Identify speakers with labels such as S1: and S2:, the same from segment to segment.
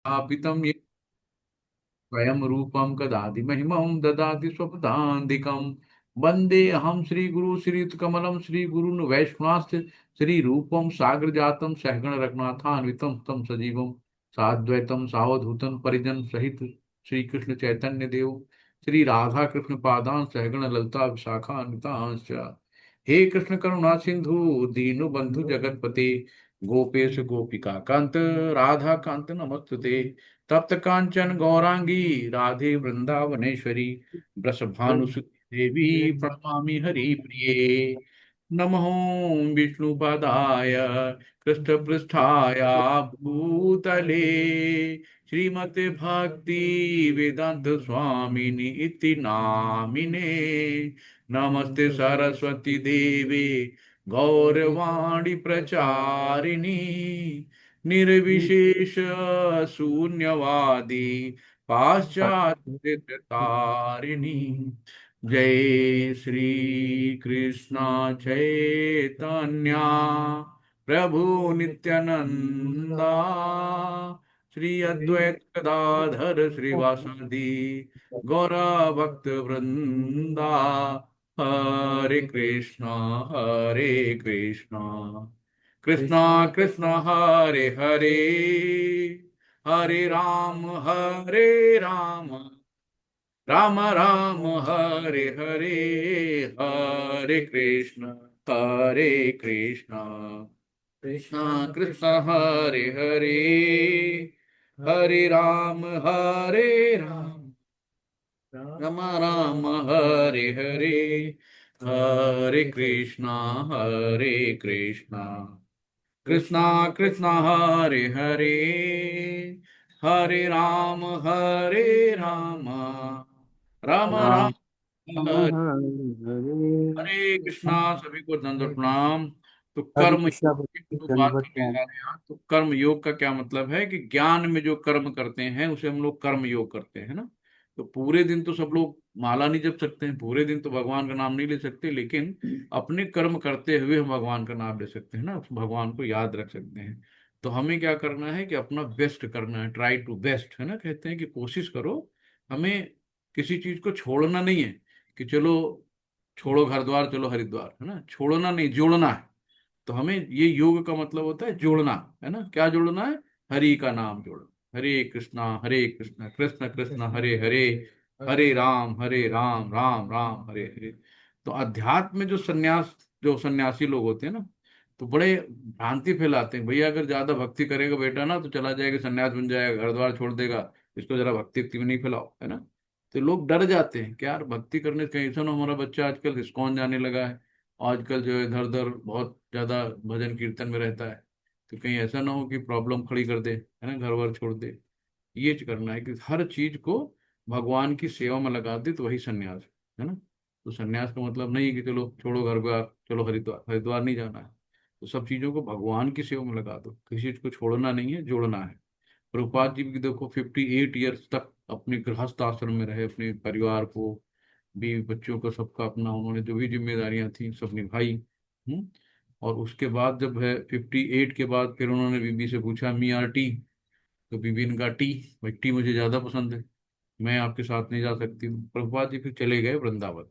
S1: स्थापितं ये स्वयं रूपं कदाति महिमं ददाति स्वपदान्तिकं वन्दे अहं श्रीगुरु श्रीयुतकमलं श्रीगुरुन् वैष्णवांश्च श्रीरूपं साग्रजातं सहगण रघुनाथान्वितं तं सजीवं साद्वैतं सावधूतं परिजन सहित श्री कृष्ण चैतन्य देव श्री राधा कृष्ण पादान सहगण ललिता विशाखान्वितांश्च हे कृष्ण करुणा सिंधु दीनु बंधु जगतपते गोपेश गोपिका कांत राधा कांत नमस्तुते तप्त कांचन गौरांगी राधे वृंदावनेश्वरी वृषभानुसुति देवी प्रणमामि हरि प्रिये नमः विष्णुपदाय कृष्णपृष्ठाय भूतले श्रीमते भक्ति वेदांत स्वामिनि इति नामिने नमस्ते सरस्वती देवे गौरवाणी प्रचारिणी निर्विशेष शून्यवादी पाश्चात्य तारिणी जय श्री कृष्ण चैतन्या प्रभु नित्यानंदा श्री अद्वैत गदाधर श्रीवासादि गौरा भक्त वृंदा हरे कृष्णा हरे कृष्णा कृष्णा कृष्णा हरे हरे हरे राम राम राम हरे हरे हरे कृष्ण कृष्णा कृष्णा हरे हरे हरे राम राम राम हरे हरे हरे कृष्णा कृष्णा कृष्णा हरे हरे हरे राम राम
S2: राम
S1: राम हरे
S2: हरे
S1: हरे कृष्णा। सभी को दंडवत प्रणाम। तो
S2: हरे
S1: कर्म
S2: कृष्णा
S1: योग की जो बात
S2: दंडवत
S1: करने
S2: प्रणाम।
S1: जा रहे हैं तो कर्म योग का क्या मतलब है कि ज्ञान में जो कर्म करते हैं उसे हम लोग कर्म योग करते हैं ना। तो पूरे दिन तो सब लोग माला नहीं जप सकते हैं, पूरे दिन तो भगवान का नाम नहीं ले सकते, लेकिन अपने कर्म करते हुए हम भगवान का नाम ले सकते हैं ना, उस भगवान को याद रख सकते हैं। तो हमें क्या करना है कि अपना बेस्ट करना है, ट्राई टू बेस्ट, है ना, कहते हैं कि कोशिश करो। हमें किसी चीज को छोड़ना नहीं है कि चलो छोड़ो घर द्वार चलो हरिद्वार, है ना, छोड़ना नहीं, जोड़ना है। तो हमें ये योग का मतलब होता है जोड़ना, है ना, क्या जोड़ना है? हरि का नाम जोड़ना। हरे कृष्णा कृष्ण कृष्ण हरे हरे हरे राम राम राम हरे हरे। तो अध्यात्म में जो सन्यास, जो सन्यासी लोग होते हैं ना, तो बड़े भ्रांति फैलाते हैं, भैया अगर ज्यादा भक्ति करेगा बेटा ना तो चला जाएगा, सन्यास बन जाएगा, घर द्वार छोड़ देगा, इसको जरा भक्ति भक्ति में नहीं फैलाओ, है ना। तो लोग डर जाते हैं कि यार भक्ति करने से कहीं ऐसा ना हमारा बच्चा आजकल इस्कॉन जाने लगा है, आजकल जो है इधर उधर बहुत ज्यादा भजन कीर्तन में रहता है, तो कहीं ऐसा ना हो कि प्रॉब्लम खड़ी कर दे, है ना, घर वर छोड़ दे। ये करना है कि हर चीज को भगवान की सेवा में लगा दे, तो वही सन्यास है ना। तो सन्यास का मतलब नहीं कि चलो छोड़ो घर बार चलो हरिद्वार, हरिद्वार नहीं जाना है। तो सब चीजों को भगवान की सेवा में लगा दो, किसी चीज को छोड़ना नहीं है, जोड़ना है। प्रभुपाद जी भी देखो 58 ईयर्स तक अपने गृहस्थ आश्रम में रहे, अपने परिवार को, बीवी बच्चों को, सबका अपना उन्होंने जो भी जिम्मेदारियां थी सब निभाई। और उसके बाद जब है 58 के बाद फिर उन्होंने बीबी से पूछा मियाँ टी, तो बीबी ने कहा टी, भाई टी मुझे ज्यादा पसंद है, मैं आपके साथ नहीं जा सकती हूँ। प्रभुपाद जी फिर चले गए वृंदावन।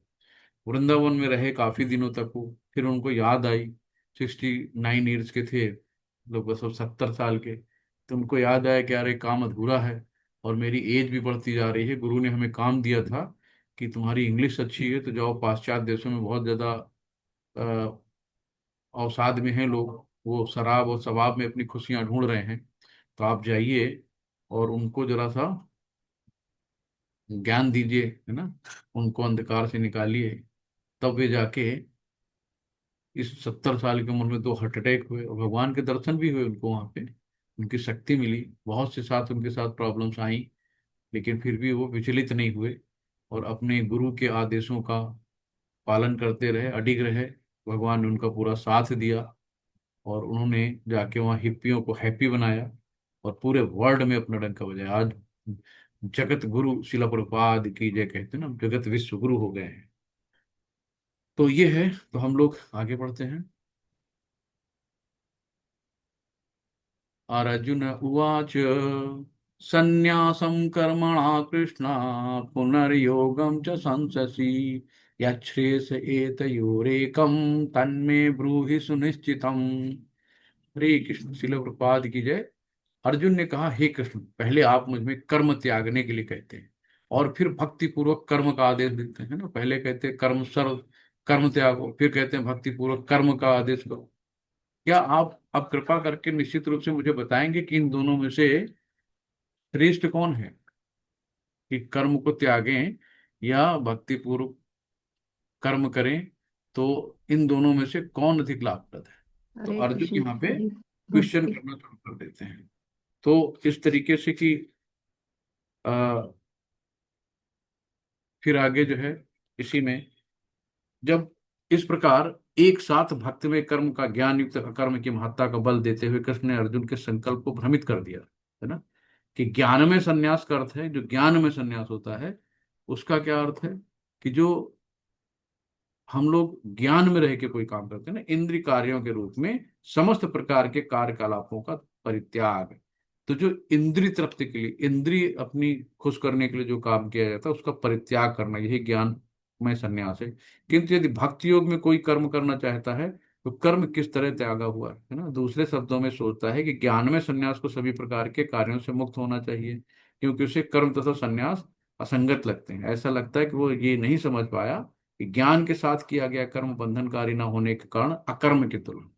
S1: वृंदावन में रहे काफी दिनों तक वो, फिर उनको याद आई, 69 ईयर्स के थे लगभग, सब 70 साल के। तो उनको याद आया कि यार एक काम अधूरा है और मेरी एज भी बढ़ती जा रही है, गुरु ने हमें काम दिया था कि तुम्हारी इंग्लिश अच्छी है तो जाओ, पाश्चात्य देशों में बहुत ज्यादा अ, अवसाद में हैं लोग, वो शराब और शबाब में अपनी खुशियां ढूंढ रहे हैं, तो आप जाइए और उनको जरा सा ज्ञान दीजिए, है ना, उनको अंधकार से निकालिए। तब वे जाके इस 70 साल की उम्र में 2 हार्ट अटैक हुए और भगवान के दर्शन भी हुए उनको वहां पे, उनकी शक्ति मिली, बहुत से साथ उनके साथ प्रॉब्लम्स आई, लेकिन फिर भी वो विचलित नहीं हुए और अपने गुरु के आदेशों का पालन करते रहे, अडिग रहे। भगवान ने उनका पूरा साथ दिया और उन्होंने जाके वहाँ हिप्पियों को हैप्पी बनाया और पूरे वर्ल्ड में अपना डंका बजाया। आज जगत गुरु शिला प्रभुपाद की जय कहते हैं ना, जगत विश्व गुरु हो गए हैं। तो ये है, तो हम लोग आगे बढ़ते हैं। अर्जुन उवाच संन्यासं कर्मणा कृष्णा पुनर्योगं च संससि यच्छ्रेयस एतयोरेकं तन्मे ब्रूहि सुनिश्चितम्। हरे कृष्ण। शिल प्रपाद की जय। अर्जुन ने कहा, हे कृष्ण, पहले आप मुझ में कर्म त्यागने के लिए कहते हैं और फिर भक्ति पूर्वक कर्म का आदेश देते हैं ना। पहले कहते हैं कर्म सर्व, कर्म त्यागो, फिर कहते हैं भक्ति पूर्वक कर्म का आदेश करो। क्या आप अब कृपा करके निश्चित रूप से मुझे बताएंगे कि इन दोनों में से श्रेष्ठ कौन है, कि कर्म को त्यागें या भक्ति पूर्वक कर्म करें, तो इन दोनों में से कौन अधिक लाभप्रद है? तो
S2: हरे
S1: अर्जुन
S2: कृष्ण
S1: यहाँ पे
S2: हरे
S1: क्वेश्चन
S2: भक्ति।
S1: करना शुरू कर देते हैं। तो इस तरीके से कि अ, फिर आगे जो है इसी में, जब इस प्रकार एक साथ भक्ति में कर्म का ज्ञान युक्त कर्म की महत्ता का बल देते हुए कृष्ण ने अर्जुन के संकल्प को भ्रमित कर दिया, है ना। कि ज्ञान में संन्यास का अर्थ है, जो ज्ञान में संन्यास होता है उसका क्या अर्थ है, कि जो हम लोग ज्ञान में रह के कोई काम करते हैं ना, इंद्रिय कार्यों के रूप में समस्त प्रकार के कार्यकलापों का परित्याग। तो जो इंद्रिय तृप्ति के लिए, इंद्रिय अपनी खुश करने के लिए जो काम किया जाता है उसका परित्याग करना, यही ज्ञान में संन्यास है। किंतु यदि भक्ति योग में कोई कर्म करना चाहता है तो कर्म किस तरह त्यागा हुआ है ना। दूसरे शब्दों में सोचता है कि ज्ञान में संन्यास को सभी प्रकार के कार्यों से मुक्त होना चाहिए, क्योंकि उसे कर्म तथा संन्यास असंगत लगते हैं। ऐसा लगता है कि वो ये नहीं समझ पाया कि ज्ञान के साथ किया गया कर्म बंधनकारी ना होने के कारण अकर्म की तुलना,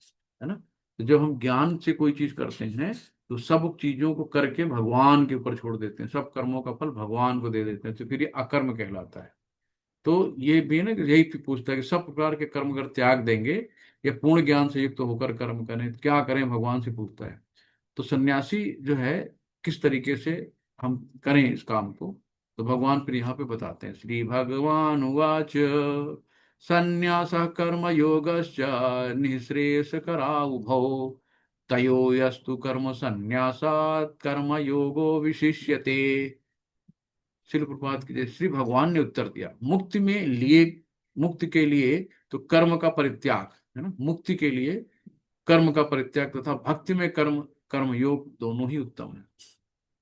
S1: है ना। तो जब हम ज्ञान से कोई चीज करते हैं तो सब चीजों को करके भगवान के ऊपर छोड़ देते हैं, सब कर्मों का फल भगवान को दे देते हैं, तो फिर ये अकर्म कहलाता है। तो ये भी है ना कि यही पूछता है कि सब प्रकार के कर्म अगर त्याग देंगे या पूर्ण ज्ञान से युक्त होकर कर्म करें तो क्या करें, भगवान से पूछता है। तो सन्यासी जो है किस तरीके से हम करें इस काम को, तो भगवान फिर यहाँ पे बताते हैं। श्री भगवान उवाच संन्यास कर्म योगश्च निःश्रेयस कराउभौ तयो यस्तु कर्म संन्यासात् कर्म योगो विशिष्यते। शिल प्रपात की जय। श्री भगवान ने उत्तर दिया, मुक्ति में लिए, मुक्ति के लिए तो कर्म का परित्याग, है ना, मुक्ति के लिए कर्म का परित्याग तथा भक्ति में कर्म, कर्म योग दोनों ही उत्तम है।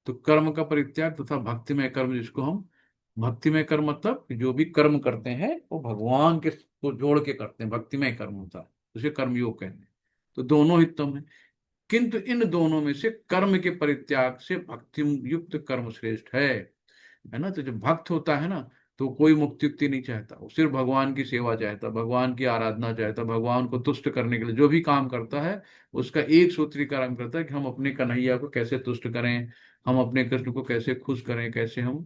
S1: तो कर्म का परित्याग तथा भक्ति में कर्म, जिसको हम भक्ति में कर्म मतलब कि जो भी कर्म करते हैं वो भगवान के को जोड़ के करते हैं, भक्ति में कर्म होता है, उसे कर्म योग कहते हैं। तो दोनों ही उत्तम है, किंतु इन दोनों में से कर्म के परित्याग से भक्ति युक्त कर्म श्रेष्ठ है ना। तो जब भक्त होता है ना तो कोई मुक्ति उक्ति नहीं चाहता, वो सिर्फ भगवान की सेवा चाहता, भगवान की आराधना चाहता, भगवान को तुष्ट करने के लिए जो भी काम करता है उसका एक सूत्री काम करता है कि हम अपने कन्हैया को कैसे तुष्ट करें, हम अपने कृष्ण को कैसे खुश करें, कैसे हम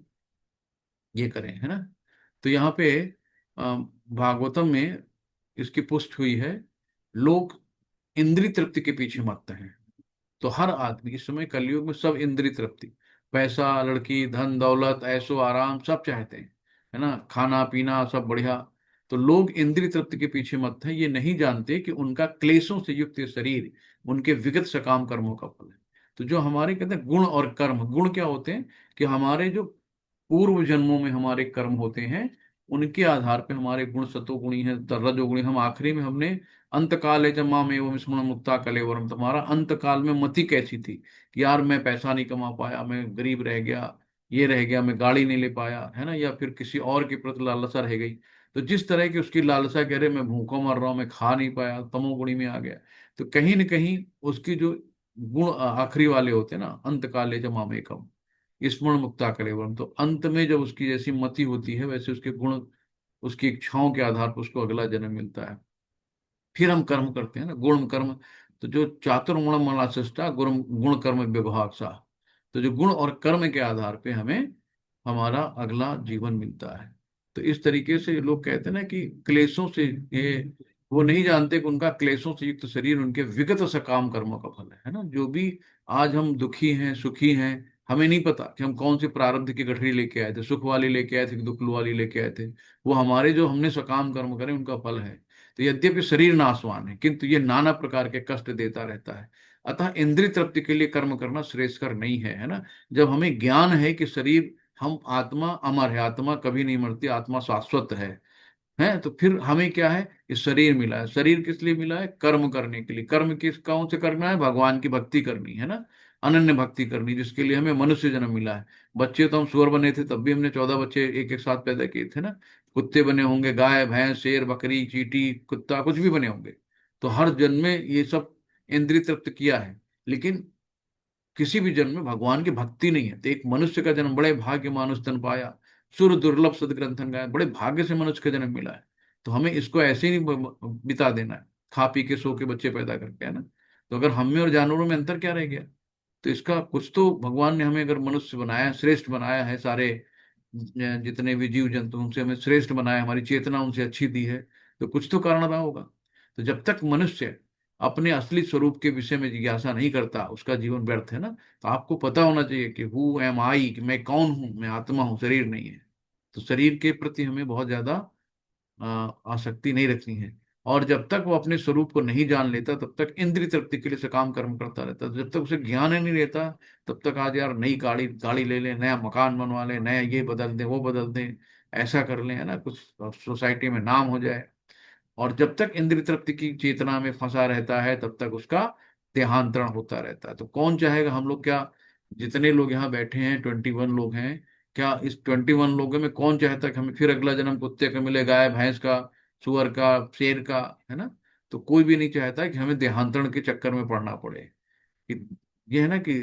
S1: ये करें, है ना। तो यहाँ पे भागवतम में इसकी पुष्टि हुई है। लोग इंद्रिय तृप्ति के पीछे मत्ते हैं। तो हर आदमी इस समय कलयुग में सब इंद्रिय तृप्ति, पैसा, लड़की, धन दौलत, ऐशो आराम सब चाहते हैं, है ना, खाना पीना सब बढ़िया। तो लोग इंद्रिय तृप्ति के पीछे मत हैं, ये नहीं जानते कि उनका क्लेशों से युक्त ये शरीर उनके विगत सकाम कर्मों का फल है। तो जो हमारे कहते हैं गुण और कर्म, गुण क्या होते हैं, कि हमारे जो पूर्व जन्मों में हमारे कर्म होते हैं उनके आधार पे हमारे गुण सतोगुणी है, रजोगुणी। हम आखिरी में हमने अंत काले जब माम एवं स्मरण मुक्ता कलेवरम, तुम्हारा अंत काल में मति कैसी थी कि यार मैं पैसा नहीं कमा पाया, मैं गरीब रह गया, ये रह गया, मैं गाड़ी नहीं ले पाया, है ना, या फिर किसी और के प्रति लालसा रह गई। तो जिस तरह की उसकी लालसा कह रहे मैं भूखा मर रहा हूं, मैं खा नहीं पाया, तमोगुणी में आ गया। तो कहीं ना कहीं उसकी जो गुण आखिरी वाले होते हैं ना, अंत काले जब माम एकम स्मरण मुक्ता कलेवरम, तो अंत में जब उसकी जैसी मति होती है वैसे उसके गुण, उसकी इच्छाओं के आधार पर उसको अगला जन्म मिलता है। फिर हम कर्म करते हैं ना, गुण कर्म। तो जो चातुर्गुण मनाशिष्टा गुण गुण कर्म विभाग सा, तो जो गुण और कर्म के आधार पे हमें हमारा अगला जीवन मिलता है। तो इस तरीके से लोग कहते हैं ना कि क्लेशों से ये, वो नहीं जानते कि उनका क्लेशों से युक्त शरीर उनके विगत सकाम कर्मों का फल है ना। जो भी आज हम दुखी हैं सुखी हैं, हमें नहीं पता कि हम कौन सी प्रारब्ध की गठरी लेके आए थे, सुख वाली लेके आए थे कि दुख वाली लेके आए थे। वो हमारे जो हमने सकाम कर्म करे उनका फल है। तो यद्यपि शरीर नाशवान है किंतु ये नाना प्रकार के कष्ट देता रहता है। अतः इंद्रिय तृप्ति के लिए कर्म करना श्रेयस्कर नहीं है ना। जब हमें ज्ञान है कि शरीर, हम आत्मा अमर है, आत्मा कभी नहीं मरती, आत्मा शाश्वत है, तो फिर हमें क्या है, ये शरीर मिला है। शरीर किस लिए मिला है, कर्म करने के लिए। कर्म किस कौन से करना है, भगवान की भक्ति करनी है ना। अनन्य भक्ति करनी, जिसके लिए हमें मनुष्य जन्म मिला है। बच्चे तो हम सुअर बने थे तब भी हमने 14 बच्चे एक एक साथ पैदा किए थे ना। कुत्ते बने होंगे, गाय भैंस शेर बकरी चींटी कुत्ता कुछ भी बने होंगे। तो हर जन्म में ये सब इंद्रिय तृप्त किया है। लेकिन किसी भी जन्म में भगवान की भक्ति नहीं है। तो एक मनुष्य का जन्म, बड़े भाग्य मानुष तन पाया, सुर दुर्लभ सदग्रंथन गाया, बड़े भाग्य से मनुष्य का जन्म मिला है। तो हमें इसको ऐसे ही नहीं बिता देना है, खा पी के सो के बच्चे पैदा करके, है ना। तो अगर हम में और जानवरों में अंतर क्या रह गया। तो इसका कुछ तो, भगवान ने हमें अगर मनुष्य बनाया है, श्रेष्ठ बनाया है, सारे जितने भी जीव जंतु उनसे हमें श्रेष्ठ बनाया, हमारी चेतना उनसे अच्छी दी है, तो कुछ तो कारण रहा होगा। तो जब तक मनुष्य अपने असली स्वरूप के विषय में जिज्ञासा नहीं करता, उसका जीवन व्यर्थ है ना। तो आपको पता होना चाहिए कि हु एम आई, कि मैं कौन हूं, मैं आत्मा हूं, शरीर नहीं है। तो शरीर के प्रति हमें बहुत ज्यादा आसक्ति नहीं रखनी है। और जब तक वो अपने स्वरूप को नहीं जान लेता तब तक इंद्रिय तृप्ति के लिए से काम कर्म करता रहता है। जब तक उसे ज्ञान ही नहीं रहता तब तक, आज यार नई गाड़ी गाड़ी ले लें, नया मकान बनवा लें, नया ये बदल दें वो बदल दें, ऐसा कर लें, है ना, कुछ सोसाइटी में नाम हो जाए। और जब तक इंद्रिय तृप्ति की चेतना में फंसा रहता है तब तक उसका देहांतरण होता रहता है। तो कौन चाहेगा, हम लोग क्या, जितने लोग यहाँ बैठे हैं 21 लोग हैं, क्या इस 21 लोगों में कौन चाहता है कि हमें फिर अगला जन्म कुत्ते का मिले, गाय भैंस का, सुअर का, शेर का, है ना। तो कोई भी नहीं चाहता कि हमें देहांतरण के चक्कर में पड़ना पड़े। कि ये है ना कि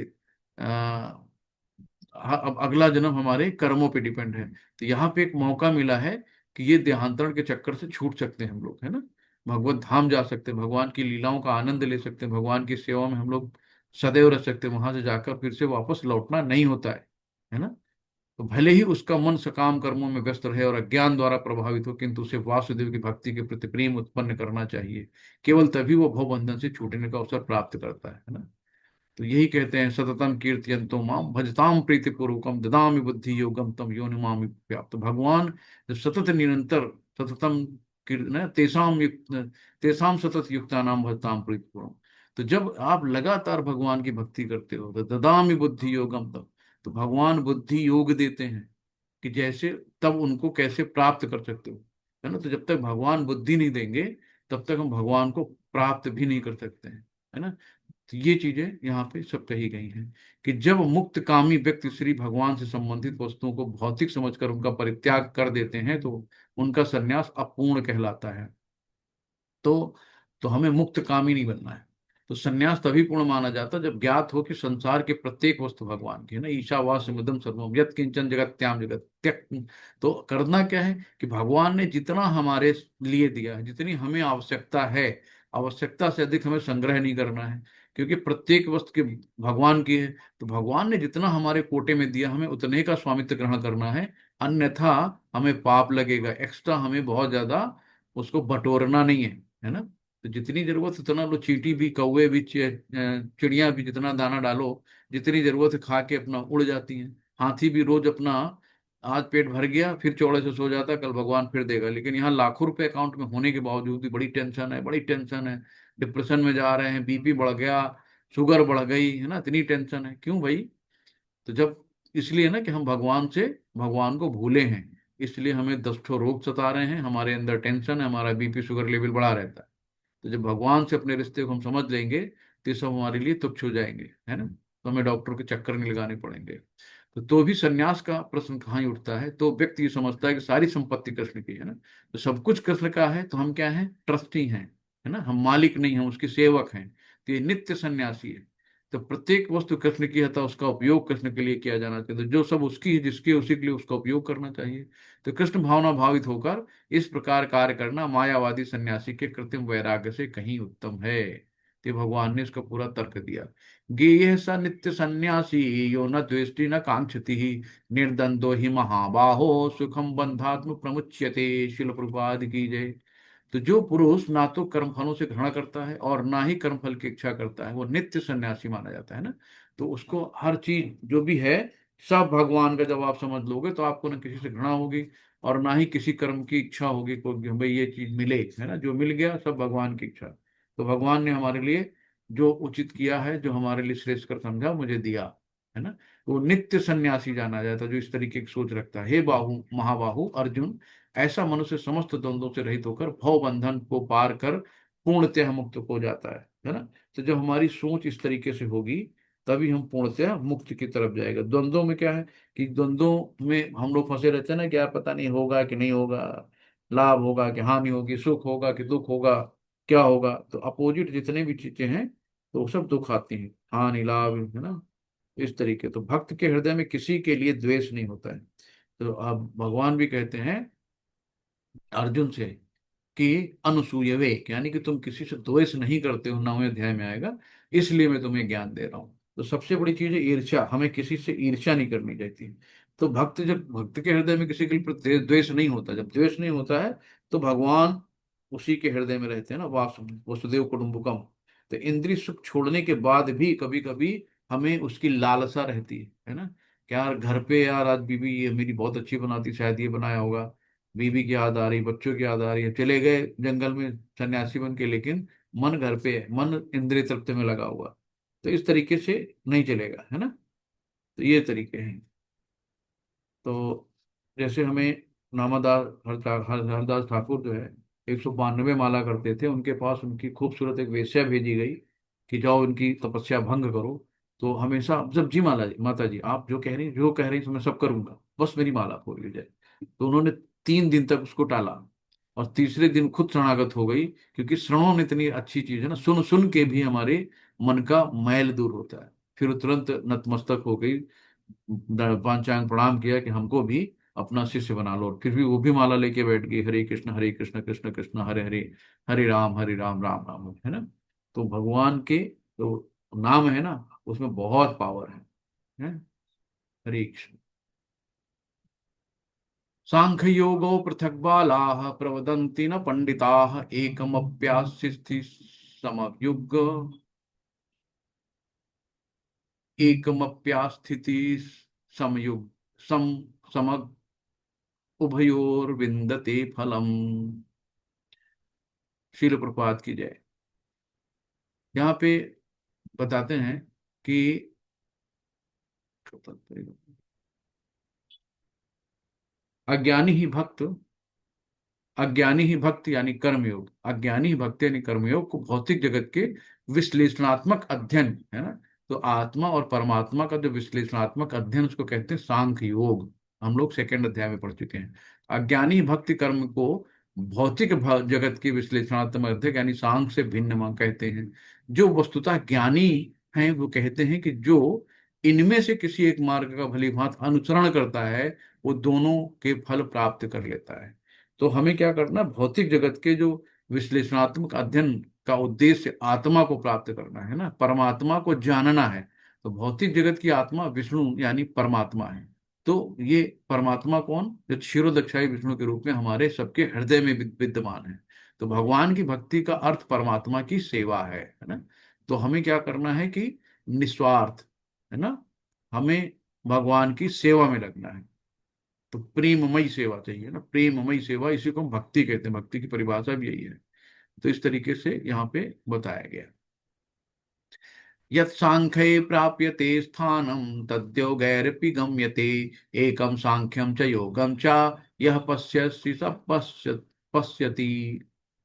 S1: अब अगला जन्म हमारे कर्मों पे डिपेंड है। तो यहाँ पे एक मौका मिला है कि ये देहांतरण के चक्कर से छूट सकते हैं हम लोग, है ना। भगवत धाम जा सकते हैं, भगवान की लीलाओं का आनंद ले सकते हैं, भगवान की सेवा में हम लोग सदैव रह सकते हैं। वहां से जाकर फिर से वापस लौटना नहीं होता है ना। तो भले ही उसका मन सकाम कर्मों में व्यस्त रहे और अज्ञान द्वारा प्रभावित हो, किंतु उसे वासुदेव की भक्ति के प्रति प्रेम उत्पन्न करना चाहिए। केवल तभी वो भवबंधन से छूटने का अवसर प्राप्त करता है ना। तो यही कहते हैं, सततम कीर्तयन्तो माम भजताम प्रीति पूर्वकम ददामि बुद्धि योगम तम योनिमामि व्याप्त। भगवान जब सतत निरंतर सततम तेसाम युक्त, तेसाम सतत युक्ता नाम भजताम प्रीति पूर्वम। तो जब आप लगातार भगवान की भक्ति करते हो तो ददामि बुद्धि योगम तम, तो भगवान बुद्धि योग देते हैं कि जैसे तब उनको कैसे प्राप्त कर सकते हो, है ना। तो जब तक भगवान बुद्धि नहीं देंगे तब तक हम भगवान को प्राप्त भी नहीं कर सकते हैं, है ना। तो ये चीजें यहाँ पे सब कही गई हैं कि जब मुक्त कामी व्यक्ति श्री भगवान से संबंधित वस्तुओं को भौतिक समझकर उनका परित्याग कर देते हैं तो उनका संन्यास अपूर्ण कहलाता है। तो हमें मुक्त कामी नहीं बनना है। तो संन्यास तभी पूर्ण माना जाता है जब ज्ञात हो कि संसार के प्रत्येक वस्तु भगवान की है ना। ईशावास्यमिदं सर्वम यत् किंचन जगत्याम जगत त्यक। तो करना क्या है कि भगवान ने जितना हमारे लिए दिया है, जितनी हमें आवश्यकता है, आवश्यकता से अधिक हमें संग्रह नहीं करना है। क्योंकि प्रत्येक वस्तु के भगवान की है। तो भगवान ने जितना हमारे कोटे में दिया, हमें उतने का स्वामित्व ग्रहण करना है। अन्यथा हमें पाप लगेगा, एक्स्ट्रा हमें बहुत ज्यादा उसको बटोरना नहीं है ना। तो जितनी जरूरत है उतना लो, चींटी भी, कौवे भी, चिड़िया भी, जितना दाना डालो, जितनी जरूरत है खा के अपना उड़ जाती हैं। हाथी भी रोज अपना, आज पेट भर गया फिर चौड़े से सो जाता है, कल भगवान फिर देगा। लेकिन यहाँ लाखों रुपए अकाउंट में होने के बावजूद भी बड़ी टेंशन है, बड़ी टेंशन है, डिप्रेशन में जा रहे हैं, बीपी बढ़ गया, शुगर बढ़ गई, है ना, इतनी टेंशन है क्यों भाई। तो जब, इसलिए ना कि हम भगवान से, भगवान को भूले हैं, इसलिए हमें 10 ठो रोग सता रहे हैं, हमारे अंदर टेंशन है, हमारा बीपी शुगर लेवल बढ़ा रहता है। तो जब भगवान से अपने रिश्ते को हम समझ लेंगे तो ये सब हमारे लिए तुच्छ हो जाएंगे, है ना। तो हमें डॉक्टर के चक्कर नहीं लगाने पड़ेंगे। तो भी संन्यास का प्रश्न कहाँ ही उठता है। तो व्यक्ति ये समझता है कि सारी संपत्ति कृष्ण की है ना, तो सब कुछ कृष्ण का है, तो हम क्या है, ट्रस्टी हैं, है ना, हम मालिक नहीं हैं, उसके सेवक हैं। तो ये नित्य सन्यासी है। तो प्रत्येक वस्तु कृष्ण की है तो उसका उपयोग कृष्ण के लिए किया जाना चाहिए। तो जो सब उसकी है, जिसकी है, उसी के लिए उसका उपयोग करना चाहिए। तो कृष्ण भावना भावित होकर इस प्रकार कार्य करना मायावादी सन्यासी के कृत्रिम वैराग्य से कहीं उत्तम है। तो भगवान ने इसका पूरा तर्क दिया। गेय स नित्य सन्यासी यो न द्वेष्टि न कांक्षति ही, निर्द्वंद्व ही महाबाहो सुखम बंधात्म प्रमुच्यते। शिल प्रभुपाद की जय। तो जो पुरुष ना तो कर्मफलों से घृणा करता है और ना ही कर्मफल की इच्छा करता है, वो नित्य सन्यासी माना जाता है ना। तो उसको हर चीज जो भी है सब भगवान का, जब आप समझ लोगे तो आपको ना किसी से घृणा होगी और ना ही किसी कर्म की इच्छा होगी को कि भाई ये चीज मिले, है ना। जो मिल गया सब भगवान की इच्छा। तो भगवान ने हमारे लिए जो उचित किया है, जो हमारे लिए श्रेष्ठ कर समझा, मुझे दिया, है ना। तो नित्य सन्यासी जाना जाता है जो इस तरीके की सोच रखता है। हे बाहु महाबाहु अर्जुन, ऐसा मनुष्य समस्त द्वंद्वों से रहित होकर भव बंधन को पार कर पूर्णतः मुक्त हो जाता है ना। तो जब हमारी सोच इस तरीके से होगी तभी हम पूर्णतः मुक्ति की तरफ जाएगा। द्वंद्वों में क्या है कि द्वंद्वों में हम लोग फंसे रहते हैं ना, क्या पता नहीं होगा कि नहीं होगा, लाभ होगा कि हानि होगी, सुख होगा कि दुख होगा, क्या होगा। तो अपोजिट जितने भी चीजें हैं तो वो सब दुख आती हैं, हानि लाभ, है ना। इस तरीके तो भक्त के हृदय में किसी के लिए द्वेष नहीं होता है। तो अब भगवान भी कहते हैं अर्जुन से कि अनुसूयवे, यानी कि तुम किसी से द्वेष नहीं करते हो, 9वें अध्याय में आएगा, इसलिए मैं तुम्हें ज्ञान दे रहा हूँ। तो सबसे बड़ी चीज है ईर्ष्या, हमें किसी से ईर्ष्या नहीं करनी चाहिए। तो भक्त के हृदय में किसी के लिए द्वेष नहीं होता, जब द्वेष नहीं होता है तो भगवान उसी के हृदय में रहते हैं ना, वास वसुदेव कुटुंबकम। तो इंद्रिय सुख छोड़ने के बाद भी कभी कभी हमें उसकी लालसा रहती है ना। क्या यार घर पे, यार आज बीवी ये मेरी बहुत अच्छी बनाती, शायद ये बनाया होगा, बीवी की याद आ रही, बच्चों की याद आ रही है, चले गए जंगल में सन्यासी बन के, लेकिन मन घर पे है, मन इंद्रिय तृप्ति में लगा हुआ। तो इस तरीके से नहीं चलेगा, है ना। तो ये तरीके हैं। तो जैसे हमें नामादार हरदास ठाकुर जो है 192 माला करते थे, उनके पास उनकी खूबसूरत एक वेश्या भेजी गई कि जाओ इनकी तपस्या भंग करो। तो हमेशा जब जी माला जी माता जी आप जो कह रही मैं सब करूंगा, बस मेरी माला खोल ली जाए। तो उन्होंने 3 दिन तक उसको टाला, और तीसरे दिन खुद शरणागत हो गई, क्योंकि श्रवण इतनी अच्छी चीज है ना, सुन सुन के भी हमारे मन का मैल दूर होता है। फिर वो तुरंत नतमस्तक हो गई, पांचांग प्रणाम किया कि हमको भी अपना शिष्य बना लो। और फिर भी वो भी माला लेके बैठ गई, हरे कृष्ण कृष्ण कृष्ण हरे हरे, हरे राम राम राम, है ना। तो भगवान के जो नाम है ना, उसमें बहुत पावर है? हरे कृष्ण। सांख्य योगो पृथक बालाः प्रवदन्ति न पंडिताः एकमप्यास्थिति समयुग एकमप्यास्थिति समयुग सम समग उभयोर्विन्दते फलम। शील प्रपात की जय। यहाँ पे बताते हैं कि अज्ञानी ही भक्त अज्ञानी ही भक्त यानी कर्मयोग, अज्ञानी ही भक्त यानी कर्मयोग को भौतिक जगत के विश्लेषणात्मक अध्ययन, है ना। तो आत्मा और परमात्मा का जो विश्लेषणात्मक अध्ययन, उसको कहते हैं सांख्य योग। हम लोग 2nd अध्याय में पढ़ चुके हैं। अज्ञानी ही भक्ति कर्म को भौतिक जगत की विश्लेषणात्मक अध्ययन यानी सांख्य से भिन्न कहते हैं। जो वस्तुतः ज्ञानी हैं वो कहते हैं कि जो इनमें से किसी एक मार्ग का भली भांति अनुसरण करता है, वो दोनों के फल प्राप्त कर लेता है। तो हमें क्या करना, भौतिक जगत के जो विश्लेषणात्मक अध्ययन का उद्देश्य आत्मा को प्राप्त करना है ना, परमात्मा को जानना है। तो भौतिक जगत की आत्मा विष्णु यानी परमात्मा है। तो ये परमात्मा कौन, जो क्षीरोदक्षाई विष्णु के रूप में हमारे सबके हृदय में विद्यमान है। तो भगवान की भक्ति का अर्थ परमात्मा की सेवा है ना। तो हमें क्या करना है कि निस्वार्थ, है ना, हमें भगवान की सेवा में लगना है। तो प्रेममयी सेवा चाहिए ना, प्रेममयी सेवा, इसी को हम भक्ति कहते हैं, भक्ति की परिभाषा भी यही है। तो इस तरीके से यहाँ पे बताया गया। यत् सांख्ये प्राप्यते स्थानं तद्योगैरपि गम्यते एकम सांख्यम च योगम च यह पश्यसि सब पश्यति।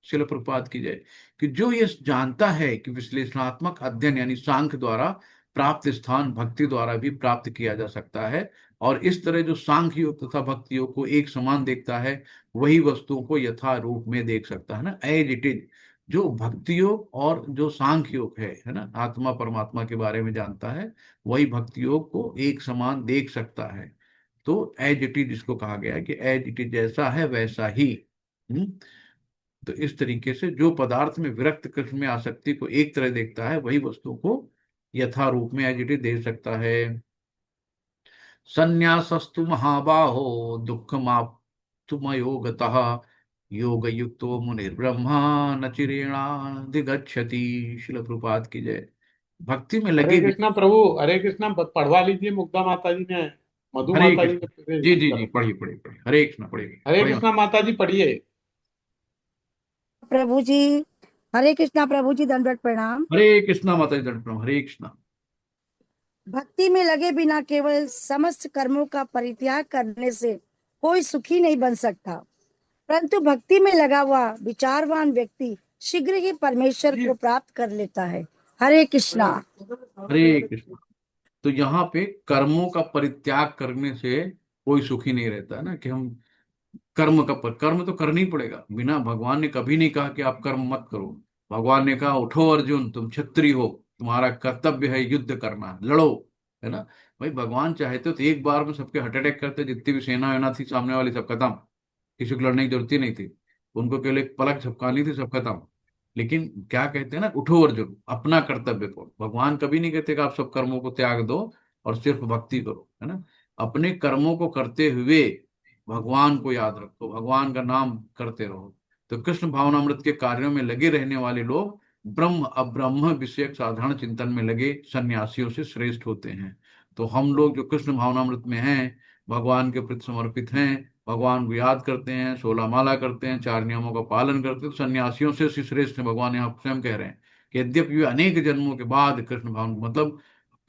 S1: शिल प्रपात की जय। कि जो ये जानता है कि विश्लेषणात्मक अध्ययन यानी सांख्य द्वारा प्राप्त स्थान भक्ति द्वारा भी प्राप्त किया जा सकता है, और इस तरह जो सांख्य योग तथा भक्ति योग को एक समान देखता है, वही वस्तुओं को यथा रूप में देख सकता है ना, एज इट इज। जो भक्ति योग और जो सांख्य योग है ना, आत्मा परमात्मा के बारे में जानता है, वही भक्ति योग को एक समान देख सकता है। तो एज इट इज जिसको कहा गया है कि एज इट इज जैसा है वैसा ही। हम्म। तो इस तरीके से जो पदार्थ में विरक्त कृष्ण में आसक्ति को एक तरह देखता है, वही वस्तु को यथा रूप में एज इट इज देख सकता है। संन्यासस्तु महाबाहो दुःखमाप्तुमयोगतः योग युक्तो मुनिर्ब्रह्मा न चिरेणाधिगच्छति। शिल प्रपात की जय। भक्ति में
S2: हरे
S1: लगे भी।
S2: कृष्णा प्रभु, हरे कृष्णा पढ़वा लीजिए, मुग्धा माता जी ने, मधु
S1: हरे
S2: माता जी
S1: कृष्ण।
S2: ने पूरे
S1: जी जी जी,
S2: उत्तर।
S1: पढ़िए पढ़िए पढ़िए, हरे कृष्ण पढ़िए
S2: हरे
S1: पढ़िए।
S2: कृष्णा माता जी पढ़िए।
S3: प्रभु जी। हरे कृष्णा प्रभु जी, दंडवत प्रणाम।
S1: हरे कृष्णा माता जी दंड प्रणाम, हरे कृष्णा।
S3: भक्ति में लगे बिना केवल समस्त कर्मों का परित्याग करने से कोई सुखी नहीं बन सकता, परंतु भक्ति में लगा हुआ विचारवान व्यक्ति शीघ्र ही परमेश्वर को प्राप्त कर लेता है। हरे कृष्णा।
S1: हरे कृष्ण। तो यहाँ पे कर्मों का परित्याग करने से कोई सुखी नहीं रहता है ना, कि हम कर्म तो करना ही पड़ेगा। बिना, भगवान ने कभी नहीं कहा कि आप कर्म मत करो। भगवान ने कहा उठो अर्जुन, तुम क्षत्रिय हो, तुम्हारा कर्तव्य है युद्ध करना, लड़ो, है ना। भाई भगवान चाहते तो एक बार में सबके हार्ट अटैक करते, जितनी भी सेना वेना थी सामने वाली सब खत्म, किसी को लड़ने की जरूरत ही नहीं थी। उनको केवल एक पलक झपकानी थी, सब खत्म। लेकिन क्या कहते हैं ना, उठो अर्जुन, अपना कर्तव्य करो। भगवान कभी नहीं कहते कि आप सब कर्मों को त्याग दो और सिर्फ भक्ति करो, है ना। अपने कर्मों को करते हुए भगवान को याद रखो, भगवान का नाम करते रहो। तो कृष्ण भावनामृत के कार्यों में लगे रहने वाले लोग ब्रह्म अब्रह्म विषयक साधारण चिंतन में लगे सन्यासियों से श्रेष्ठ होते हैं। तो हम लोग जो कृष्ण भावनामृत में हैं, भगवान के प्रति समर्पित हैं, भगवान को याद करते हैं, 16 माला करते हैं, 4 नियमों का पालन करते हैं, तो सन्यासियों से श्रेष्ठ हैं। भगवान यहाँ स्वयं कह रहे हैं कि यद्यपि वे अनेक जन्मों के बाद कृष्ण भावन, मतलब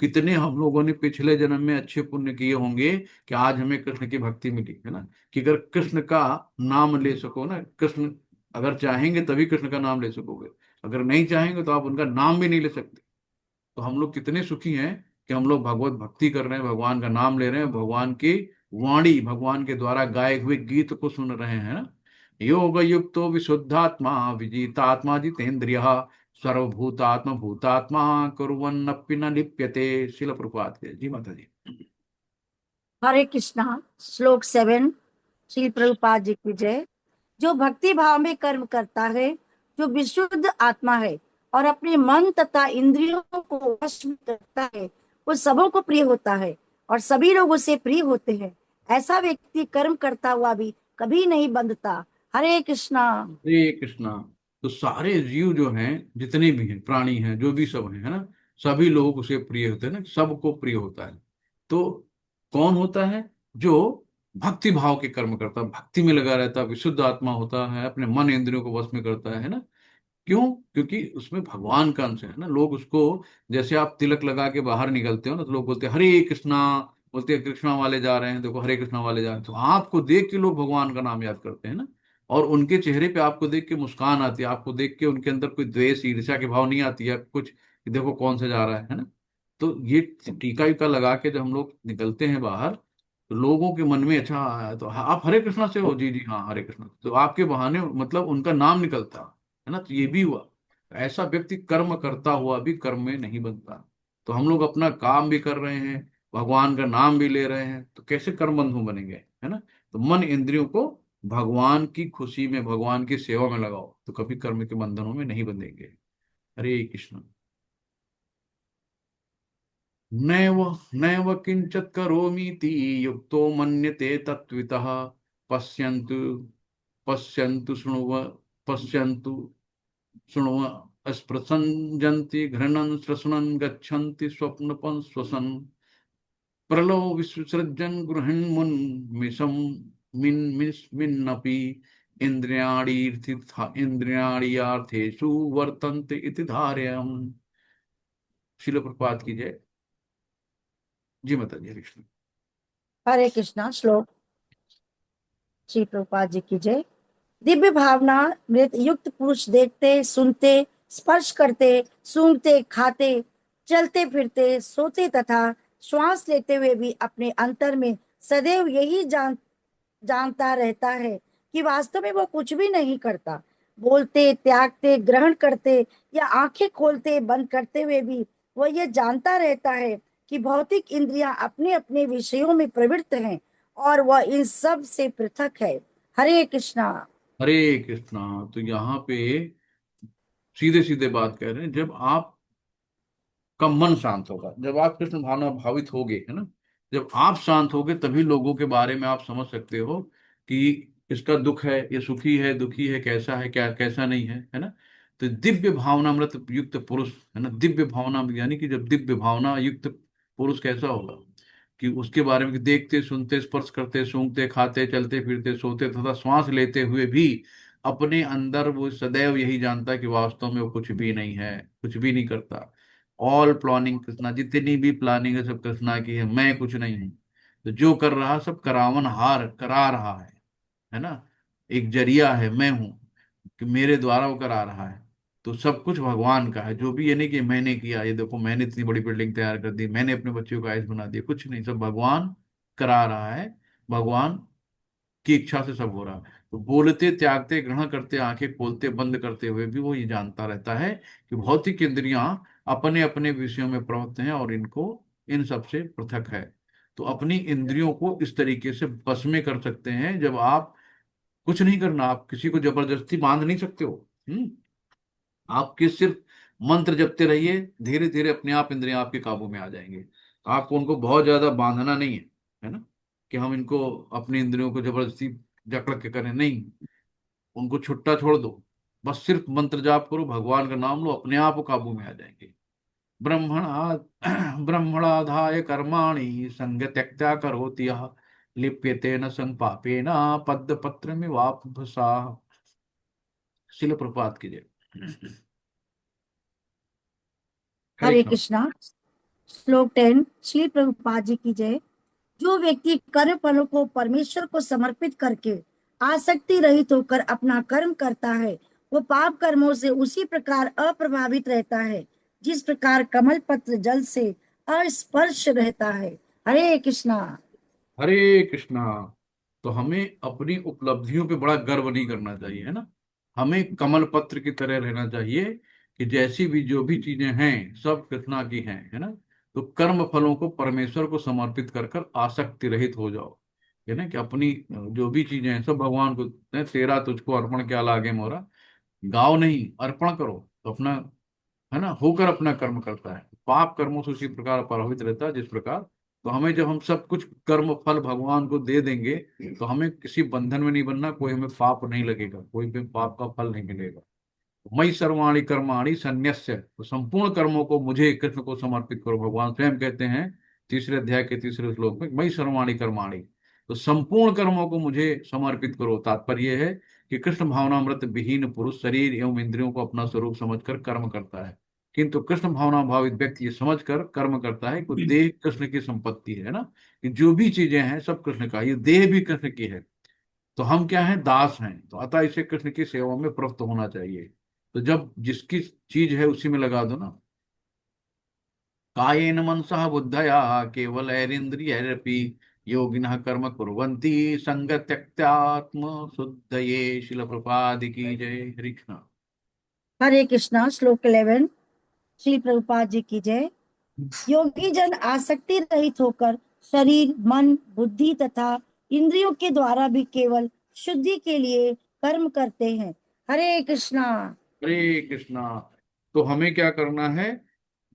S1: कितने हम लोगों ने पिछले जन्म में अच्छे पुण्य किए होंगे कि आज हमें कृष्ण की भक्ति मिली, है ना। कि अगर कृष्ण का नाम ले सको ना, कृष्ण अगर चाहेंगे तभी कृष्ण का नाम ले सकोगे, अगर नहीं चाहेंगे तो आप उनका नाम भी नहीं ले सकते। तो हम लोग कितने सुखी हैं कि हम लोग भगवत भक्ति कर रहे हैं, भगवान का नाम ले रहे हैं, भगवान की वाणी, भगवान के द्वारा गाए हुए गीत को सुन रहे हैं ना। योग युक्तो विशुद्धात्मा विजितात्मा जितेंद्रिय सर्वभूतात्मा भूतात्मा कुर्वन्नपि न लिप्यते। शिल प्रभुपाद के जी माता जी।
S3: हरे कृष्णा। श्लोक 7। श्री प्रभुपाद जी की जय। जो भक्ति भाव में कर्म करता है, जो विशुद्ध आत्मा है और अपने मन तथा इंद्रियों को वश में करता है, वो सबों को प्रिय होता है और सभी लोग उसे प्रिय होते हैं। ऐसा व्यक्ति कर्म करता हुआ भी कभी नहीं बंधता। हरे कृष्णा।
S1: हरे कृष्णा। तो सारे जीव जो हैं, जितने भी हैं, प्राणी हैं, जो भी सब हैं, है ना, सभी लोग उसे प्रिय होते हैं ना, सबको प्रिय होता है। तो कौन होता है? जो भक्ति भाव के कर्म करता है, भक्ति में लगा रहता है, विशुद्ध आत्मा होता है, अपने मन इंद्रियों को वश में करता है ना। क्यों? क्योंकि उसमें भगवान का अंश है ना। लोग उसको, जैसे आप तिलक लगा के बाहर निकलते हो ना, तो लोग बोलते हैं हरे कृष्णा, बोलते हैं कृष्णा वाले जा रहे हैं, देखो हरे कृष्णा वाले जा रहे हैं। तो आपको देख के लोग भगवान का नाम याद करते हैं ना। और उनके चेहरे पे आपको देख के मुस्कान आती है, आपको देख के उनके अंदर कोई द्वेष ईर्ष्या के भाव नहीं आती है कुछ, कि देखो कौन सा जा रहा है ना। तो ये टीका वीका लगा के जब हम लोग निकलते हैं बाहर, तो लोगों के मन में अच्छा, तो आप हरे कृष्णा से हो, जी जी हाँ हरे कृष्णा, तो आपके बहाने मतलब उनका नाम निकलता है ना। तो ये भी हुआ। ऐसा व्यक्ति कर्म करता हुआ भी कर्म में नहीं बनता। तो हम लोग अपना काम भी कर रहे हैं, भगवान का नाम भी ले रहे हैं, तो कैसे कर्म बंधु बनेंगे, है ना। तो मन इंद्रियों को भगवान की खुशी में, भगवान की सेवा में लगाओ, तो कभी कर्म के बंधनों में नहीं बंधेंगे। हरे कृष्ण। नैव नैव किंचित करोमीति युक्तो मन्यते तत्वितः। पश्यन्तु पश्यन्तु शृण्व पश्यन्तु शृण्व स्पृशन्ति घृणन् श्वसनं गच्छन्ति स्वप्नपन् श्वसन् प्रलौ विसृजन् गृह्णन्मुन्मिषं मिन्नपि इन्द्रियाणीर्थेषु वर्तन्ते इति धारयम्। शिल प्रपात की जय। जी माता जी, हरे कृष्ण।
S3: हरे कृष्णा। श्लोक। श्री प्रभुपाद जी की जय। दिव्य भावना मृत युक्त पुरुष देखते, सुनते, स्पर्श करते, सूंघते, खाते, चलते फिरते, सोते तथा श्वास लेते हुए भी अपने अंतर में सदैव यही जानता रहता है कि वास्तव में वो कुछ भी नहीं करता। बोलते, त्यागते, ग्रहण करते या आंखें खोलते बंद करते हुए भी वो ये जानता रहता है कि भौतिक इंद्रियां अपने अपने विषयों में प्रवृत्त हैं और वह इन सब से पृथक है। हरे कृष्णा।
S1: हरे कृष्णा। तो यहाँ पे सीधे सीधे बात कह रहे हैं, जब आप का मन शांत होगा, जब आप कृष्ण भावना भावित होगे, है ना, जब आप शांत होगे, तभी लोगों के बारे में आप समझ सकते हो कि इसका दुख है, ये सुखी है, दुखी है, कैसा है, क्या कैसा नहीं है ना। तो दिव्य भावनामृत युक्त पुरुष, है ना, दिव्य भावना यानी कि जब दिव्य भावना युक्त पुरुष कैसा होगा, कि उसके बारे में देखते, सुनते, स्पर्श करते, सूंघते, खाते, चलते फिरते, सोते तथा श्वास लेते हुए भी अपने अंदर वो सदैव यही जानता है कि वास्तव में वो कुछ भी नहीं है, कुछ भी नहीं करता। ऑल प्लानिंग कृष्णा, जितनी भी प्लानिंग है सब कृष्णा की है, मैं कुछ नहीं हूं। तो जो कर रहा सब करावन हार करा रहा है ना। एक जरिया है, मैं हूं, कि मेरे द्वारा वो करा रहा है। तो सब कुछ भगवान का है। जो भी, ये नहीं कि मैंने किया, ये देखो मैंने इतनी बड़ी बिल्डिंग तैयार कर दी, मैंने अपने बच्चों को आइस बना दिया, कुछ नहीं, सब भगवान करा रहा है। भगवान की इच्छा से सब हो रहा है। तो बोलते, त्यागते, ग्रहण करते, आंखें खोलते बंद करते हुए भी वो ये जानता रहता है कि भौतिक इंद्रियां अपने अपने विषयों में प्रवृत्त हैं और इनको, इन सब से पृथक है। तो अपनी इंद्रियों को इस तरीके से बस में कर सकते हैं जब आप, कुछ नहीं करना, आप किसी को जबरदस्ती बांध नहीं सकते हो। आपके सिर्फ मंत्र जपते रहिए, धीरे धीरे अपने आप इंद्रियां आपके काबू में आ जाएंगे। तो आपको उनको बहुत ज्यादा बांधना नहीं है ना, कि हम इनको, अपनी इंद्रियों को जबरदस्ती जकड़ के करें, नहीं, उनको छुट्टा छोड़ दो। बस सिर्फ मंत्र जाप करो, भगवान का नाम लो, अपने आप वो काबू में आ जाएंगे। ब्रह्मणा ब्रह्मणाधाय कर्माणि संग त्यक्त्या करोति यः लिप्यते न संपापेन पद्म पत्र में वापसा। शिल प्रपात की जय। हरे
S3: हरे
S1: कृष्ण।
S3: कृष्णा। श्लोक 10। श्री प्रभुपाद जी की जय। जो व्यक्ति कर्म फलों को परमेश्वर को समर्पित करके आसक्ति रहित होकर अपना कर्म करता है, वो पाप कर्मों से उसी प्रकार अप्रभावित रहता है जिस प्रकार कमल पत्र जल से अस्पर्श रहता है। हरे कृष्णा।
S1: हरे कृष्णा। तो हमें अपनी उपलब्धियों पे बड़ा गर्व नहीं करना चाहिए, है ना। हमें कमल पत्र की तरह रहना चाहिए कि जैसी भी जो भी चीजें हैं सब कृष्णा की हैं, है ना। तो कर्म फलों को परमेश्वर को समर्पित कर कर आसक्ति रहित हो जाओ, है ना, कि अपनी जो भी चीजें हैं सब भगवान को, तेरा तुझको अर्पण क्या लागे मोरा, गाओ नहीं, अर्पण करो। तो अपना, है ना, होकर अपना कर्म करता है, पाप कर्मों से उसी प्रकार प्रभावित रहता है जिस प्रकार। तो हमें, जब हम सब कुछ कर्म फल भगवान को दे देंगे, तो हमें किसी बंधन में नहीं बनना, कोई हमें पाप नहीं लगेगा, कोई भी पाप का फल नहीं मिलेगा। मई सर्वाणी कर्माणि संन्यस्य, तो संपूर्ण कर्मों को मुझे, कृष्ण को समर्पित करो। भगवान स्वयं कहते हैं तीसरे अध्याय के तीसरे श्लोक में, मई सर्वाणी कर्माणि, तो संपूर्ण कर्मों को मुझे समर्पित करो। तात्पर्य यह है कि कृष्ण भावनामृत विहीन पुरुष शरीर एवं इंद्रियों को अपना स्वरूप समझकर कर्म करता है, किंतु कृष्ण भावना भावित व्यक्ति ये समझकर कर्म करता है कि देह कृष्ण की संपत्ति है ना, कि जो भी चीजें हैं सब कृष्ण का, ये देह भी कृष्ण की है। तो हम क्या हैं, दास हैं, तो अतः इसे कृष्ण की सेवा में प्रवृत्त होना चाहिए। तो जब जिसकी चीज है उसी में लगा दो ना। कायेन मनसा बुद्धया केवलैरिन्द्रियैरपि योगिनः कर्म कुर्वन्ति संग त्यक्त्यात्म शुद्धये। शिल प्रपाद की जय। हरे कृष्ण।
S3: हरे कृष्णा। श्लोक 11। श्री प्रभुपाद जी की जय। योगी जन आसक्ति रहित होकर शरीर, मन, बुद्धि तथा इंद्रियों के द्वारा भी केवल शुद्धि के लिए कर्म करते हैं। हरे कृष्णा।
S1: हरे कृष्णा। तो हमें क्या करना है,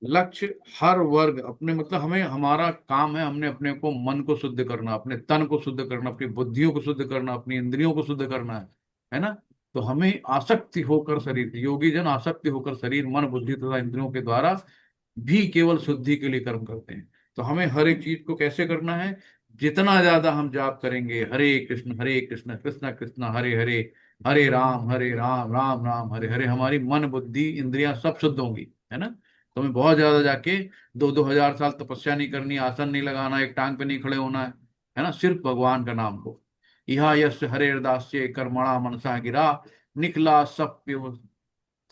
S1: लक्ष्य हर वर्ग अपने, मतलब हमें, हमारा काम है, हमने अपने को, मन को शुद्ध करना, अपने तन को शुद्ध करना, अपनी बुद्धियों को शुद्ध करना, अपनी इंद्रियों को शुद्ध करना है ना। तो हमें आसक्ति होकर शरीर, योगी जन आसक्ति होकर शरीर, मन, बुद्धि तथा इंद्रियों के द्वारा भी केवल शुद्धि के लिए कर्म करते हैं। तो हमें हर एक चीज को कैसे करना है, जितना ज्यादा हम जाप करेंगे हरे कृष्ण कृष्ण कृष्ण हरे हरे, हरे राम राम राम हरे हरे, हमारी मन बुद्धि इंद्रियां सब शुद्ध होंगी, है ना। तो हमें बहुत ज्यादा जाके 2-2 हजार साल तपस्या नहीं करनी, आसन नहीं लगाना, एक टांग पे नहीं खड़े होना है ना, सिर्फ भगवान का नाम को। इहा यस्य हरे दास्य कर्मणा मनसा गिरा निखला सप्य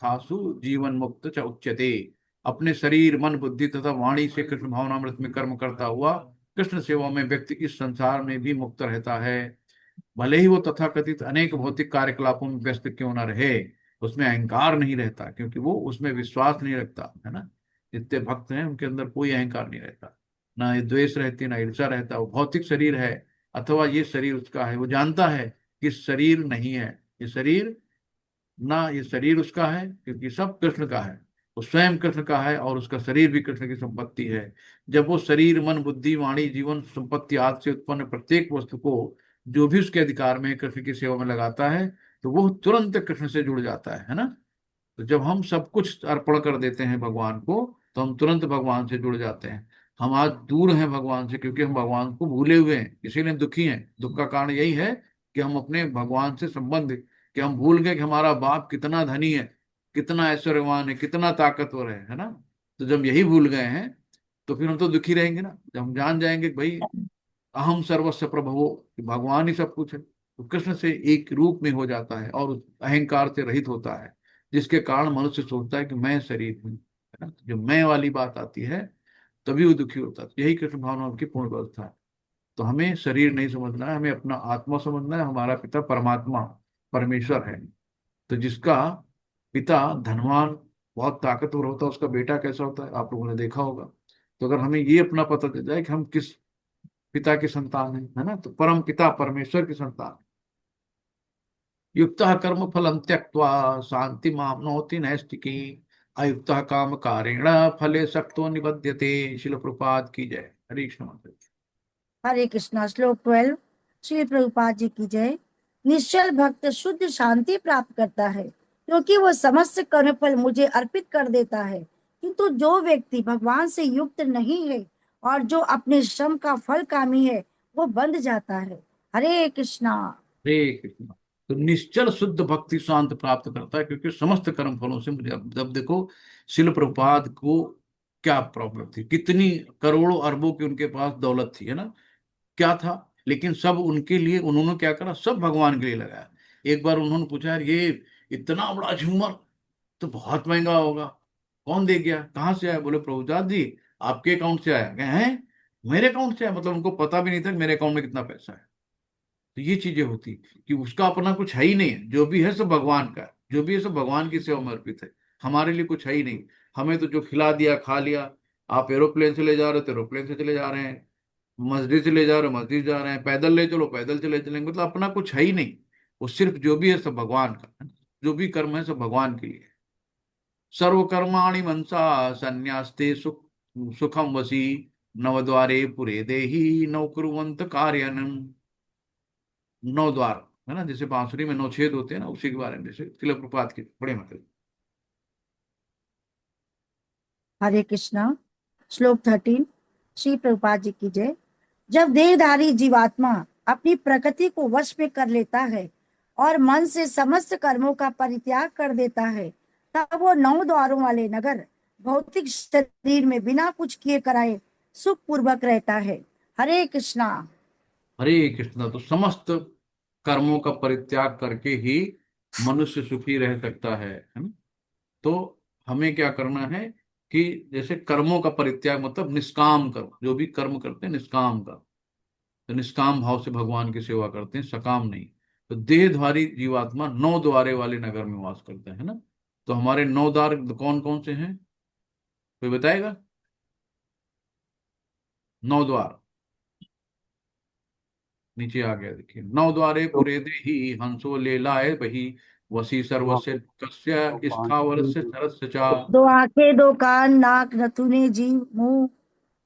S1: थासु जीवन मुक्त च उच्यते। अपने शरीर, मन, बुद्धि तथा वाणी से कृष्ण भावनामृत में कर्म करता हुआ कृष्ण सेवा में व्यक्ति इस संसार में भी मुक्त रहता है। भले ही वो तथाकथित अनेक भौतिक कार्यकलापों में व्यस्त क्यों न रहे, उसमें अहंकार नहीं रहता, क्योंकि वो उसमें विश्वास नहीं रखता, है ना। जितने भक्त हैं उनके अंदर कोई अहंकार नहीं रहता, ना ये द्वेष रहती, ना ईर्ष्या रहता। वो भौतिक शरीर है अथवा ये शरीर उसका है, वो जानता है कि शरीर नहीं है, ये शरीर, ना ये शरीर उसका है, क्योंकि सब कृष्ण का है। वो स्वयं कृष्ण का है और उसका शरीर भी कृष्ण की संपत्ति है। जब वो शरीर, मन, बुद्धि, वाणी, जीवन, संपत्ति आदि से उत्पन्न प्रत्येक वस्तु को जो भी उसके अधिकार में है, कृष्ण की सेवा में लगाता है, तो वो तुरंत कृष्ण से जुड़ जाता है ना। तो जब हम सब कुछ अर्पण कर देते हैं भगवान को, तो हम तुरंत भगवान से जुड़ जाते हैं। हम आज दूर हैं भगवान से क्योंकि हम भगवान को भूले हुए हैं, इसीलिए हम दुखी हैं। दुख का कारण यही है कि हम अपने भगवान से संबंध, कि हम भूल गए कि हमारा बाप कितना धनी है, कितना ऐश्वर्यवान है, कितना ताकतवर है ना। तो जब यही भूल गए हैं, तो फिर हम तो दुखी रहेंगे ना। जब हम जान जाएंगे कि भाई अहम सर्वस्व प्रभवो, कि भगवान ही सब कुछ है, तो कृष्ण से एक रूप में हो जाता है और उस अहंकार से रहित होता है। जिसके कारण मनुष्य सोचता है कि मैं शरीर हूँ, है ना। जो मैं वाली बात आती है तभी वो दुखी होता है। यही कृष्ण भावना की पूर्ण व्यवस्था है। तो हमें शरीर नहीं समझना है, हमें अपना आत्मा समझना है। हमारा पिता परमात्मा परमेश्वर है। तो जिसका पिता धनवान बहुत ताकतवर होता है, उसका बेटा कैसा होता है आप लोगों ने देखा होगा। तो अगर हमें ये अपना पता चल जाए कि हम किस पिता की संतान है ना, तो परम पिता परमेश्वर की संतान। युक्त कर्म फलम त्यक्त्वा शांति मामनोति नैष्टिकी, अयुक्त काम कारेण फले सक्तो निबध्यते। शिल प्रपात की जय। हरे कृष्ण माता जी।
S3: हरे कृष्णा। श्लोक 12। श्री प्रभुपाद जी की जय। निश्चल भक्त शुद्ध शांति प्राप्त करता है, क्योंकि वो समस्त कर्मफल मुझे अर्पित कर देता है। किंतु जो व्यक्ति भगवान से युक्त नहीं है और जो अपने श्रम का फल कामी है, वो बंध जाता है। हरे कृष्णा।
S1: हरे कृष्ण। तो निश्चल शुद्ध भक्ति शांत प्राप्त करता है, क्योंकि समस्त कर्म फलों से मुझे, अब देखो शिल प्रभुपाद को क्या प्रॉब्लम थी, कितनी करोड़ों अरबों की उनके पास दौलत थी, है ना, क्या था, लेकिन सब उनके लिए उन्होंने क्या करा, सब भगवान के लिए लगाया। एक बार उन्होंने पूछा, यार ये इतना बड़ा झूमर तो बहुत महंगा होगा, कौन दे गया, कहाँ से आया? बोले प्रभुदास जी आपके अकाउंट से आया। कहे हैं मेरे अकाउंट से आया? मतलब उनको पता भी नहीं था कि मेरे अकाउंट में कितना पैसा है। तो ये चीजें होती कि उसका अपना कुछ है ही नहीं है, जो भी है सब भगवान का है, जो भी है सब भगवान की सेवा में अर्पित है। हमारे लिए कुछ है ही नहीं। हमें तो जो खिला दिया खा लिया। आप एरोप्लेन से ले जा रहे हो तो एरोप्लेन से चले जा रहे हैं, मस्जिद से ले जा रहे हो मस्जिद जा रहे हैं, पैदल ले चलो पैदल चले चलेंगे, मतलब अपना कुछ है ही नहीं। वो सिर्फ जो भी है सब भगवान का है। जो भी कर्म है सब भगवान के लिए। सर्वकर्माणि मनसा संन्यास्ते सुखम वसी, नवद्वारे पुरे देहि नौ कुर्वन्त कार्यानम। नौ द्वार, है ना, जैसे बांसुरी में नौ छेद होते हैं ना, उसी के बारे में जैसे तिलक प्रपात के बड़े मतलब।
S3: हरे कृष्णा। श्लोक 13। श्री प्रभुपाद जी की जय। जब देहधारी जीवात्मा अपनी प्रकृति को वश में कर लेता है और मन से समस्त कर्मों का परित्याग कर देता है, तब वो 9 द्वारों वाले नगर भौतिक शरीर में बिना कुछ किए कराए सुख पूर्वक रहता है। हरे कृष्णा।
S1: हरे कृष्णा। तो समस्त कर्मों का परित्याग करके ही मनुष्य सुखी रह सकता है ना। तो हमें क्या करना है कि जैसे कर्मों का परित्याग मतलब निष्काम कर्म, जो भी कर्म करते हैं निष्काम कर्म, तो निष्काम भाव से भगवान की सेवा करते हैं, सकाम नहीं। तो देहधारी जीवात्मा 9 द्वारे वाले नगर में वास करता है ना। तो हमारे 9 द्वार कौन कौन से हैं, कोई बताएगा? 9 द्वार नीचे आ गया, देखिए, 9 द्वारे पुरे देहि हंसो ले लाए बही, वसी सर्वस्य कस्य स्थावर से सरस्य चा।
S3: 2 आंखें 2 कान नाक नथुने जीव मुंह।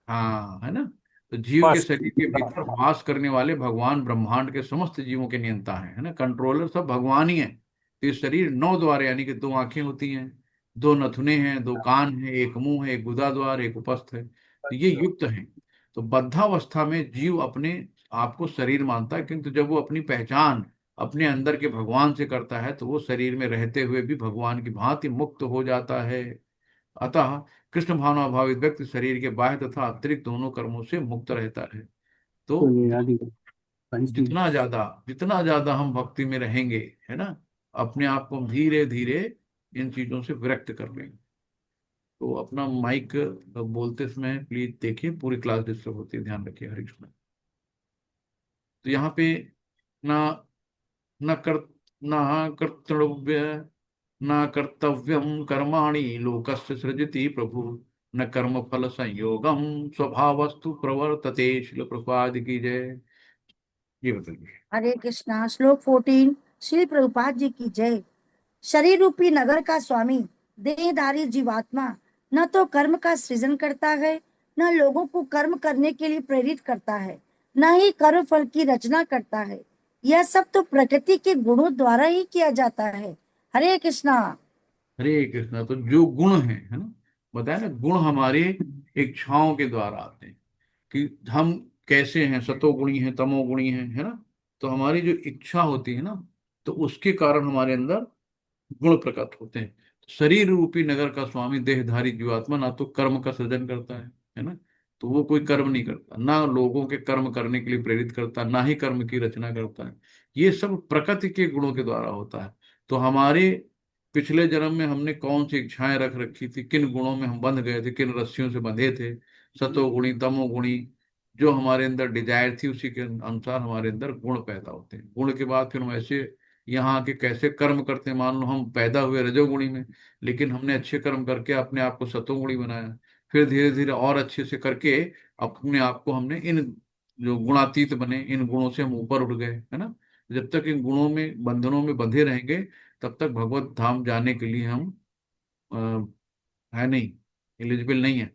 S1: हाँ, है ना। तो जीव के शरीर के भीतर वास करने वाले भगवान ब्रह्मांड के समस्त जीवों के नियंता हैं, है ना, कंट्रोलर सब भगवान ही है। तो ये शरीर 9 द्वार, यानी कि 2 आंखें होती हैं, 2 नथुने हैं, 2 कान हैं, एक मुंह है, एक गुदा द्वार, एक उपस्थ है, तो ये युक्त हैं। तो बद्धावस्था में जीव अपने आप को शरीर मानता है, किंतु जब वो अपनी पहचान अपने अंदर के भगवान से करता है तो वो शरीर में रहते हुए भी भगवान की भांति मुक्त हो जाता है। अतः कृष्ण भावना भावित व्यक्ति शरीर के बाह्य तथा अतिरिक्त दोनों कर्मों से मुक्त रहता है। तो जितना ज्यादा हम भक्ति में रहेंगे, है ना, अपने आप को धीरे धीरे इन चीजों से विरक्त कर लेंगे। तो अपना माइक बोलते समय प्लीज देखिए, पूरी क्लास डिस्टर्ब होती है, ध्यान रखिए। हरे कृष्ण। तो यहाँ पे ना न कर न कर्तव्य न कर्तव्यम कर्माणि लोकस्य सृजति प्रभु, न कर्म फल संयोगम स्वभावस्तु प्रवर्तते। शिल प्रभुपाद की जय। ये बताइए।
S3: हरे कृष्णा। श्लोक 14। श्री प्रभुपाद जी की जय। शरीर रूपी नगर का स्वामी देहधारी जीवात्मा न तो कर्म का सृजन करता है, न लोगों को कर्म करने के लिए प्रेरित करता है, न ही कर्म फल की रचना करता है। यह सब तो प्रकृति के गुणों द्वारा ही किया जाता है। हरे कृष्णा।
S1: हरे कृष्णा। तो जो गुण है ना, बताया ना, गुण हमारे इच्छाओं के द्वारा आते हैं कि हम कैसे हैं, सतोगुणी हैं तमोगुणी हैं, है ना। तो हमारी जो इच्छा होती है ना, तो उसके कारण हमारे अंदर गुण प्रकट होते हैं। शरीर रूपी नगर का स्वामी देहधारी जीवात्मा ना तो कर्म का सृजन करता है ना। तो वो कोई कर्म नहीं करता, ना लोगों के कर्म करने के लिए प्रेरित करता, ना ही कर्म की रचना करता है। ये सब प्रकृति के गुणों के द्वारा होता है। तो हमारे पिछले जन्म में हमने कौन सी इच्छाएं रख रखी थी, किन गुणों में हम बंध गए थे, किन रस्सियों से बंधे थे, सतोगुणी तमोगुणी, जो हमारे अंदर डिजायर थी उसी के अनुसार हमारे अंदर गुण पैदा होते हैं। गुण के बाद फिर हम ऐसे यहाँ आके कैसे कर्म करते हैं। मान लो हम पैदा हुए रजोगुणी में, लेकिन हमने अच्छे कर्म करके अपने आप को सतोगुणी बनाया, फिर धीरे धीरे और अच्छे से करके अपने आप को हमने इन जो गुणातीत बने, इन गुणों से हम ऊपर उठ गए, है ना। जब तक इन गुणों में बंधनों में बंधे रहेंगे तब तक भगवत धाम जाने के लिए हम है नहीं, एलिजिबल नहीं है।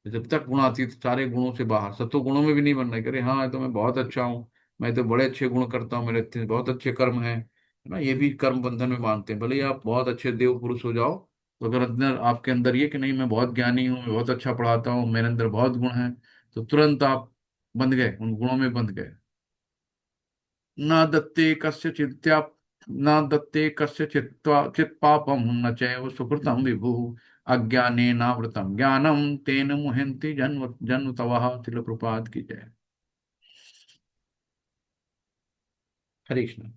S1: जब तक गुणातीत, सारे गुणों से बाहर, सत्व गुणों में भी नहीं बनना है कि अरे हाँ तो मैं बहुत अच्छा हूँ, मैं तो बड़े अच्छे गुण करता हूँ, मेरे बहुत अच्छे कर्म हैं, है ना। ये भी कर्म बंधन में मानते हैं। भले ही आप बहुत अच्छे देव पुरुष हो जाओ, तो अगर अंदर आपके अंदर ये कि नहीं मैं बहुत ज्ञानी हूँ, मैं बहुत अच्छा पढ़ाता हूँ, मेरे अंदर बहुत गुण हैं, तो तुरंत आप बंध गए, उन गुणों में बंध गए। न दत्ते कस्य चित्त्या, न दत्ते कस्य चित्वा चित पापम न चैव सुकृतम विभु, अज्ञाने नावृतम ज्ञानम तेन मुह्यन्ति जन्म जन्म तवः। तिल प्रपात की जय। हरे कृष्ण।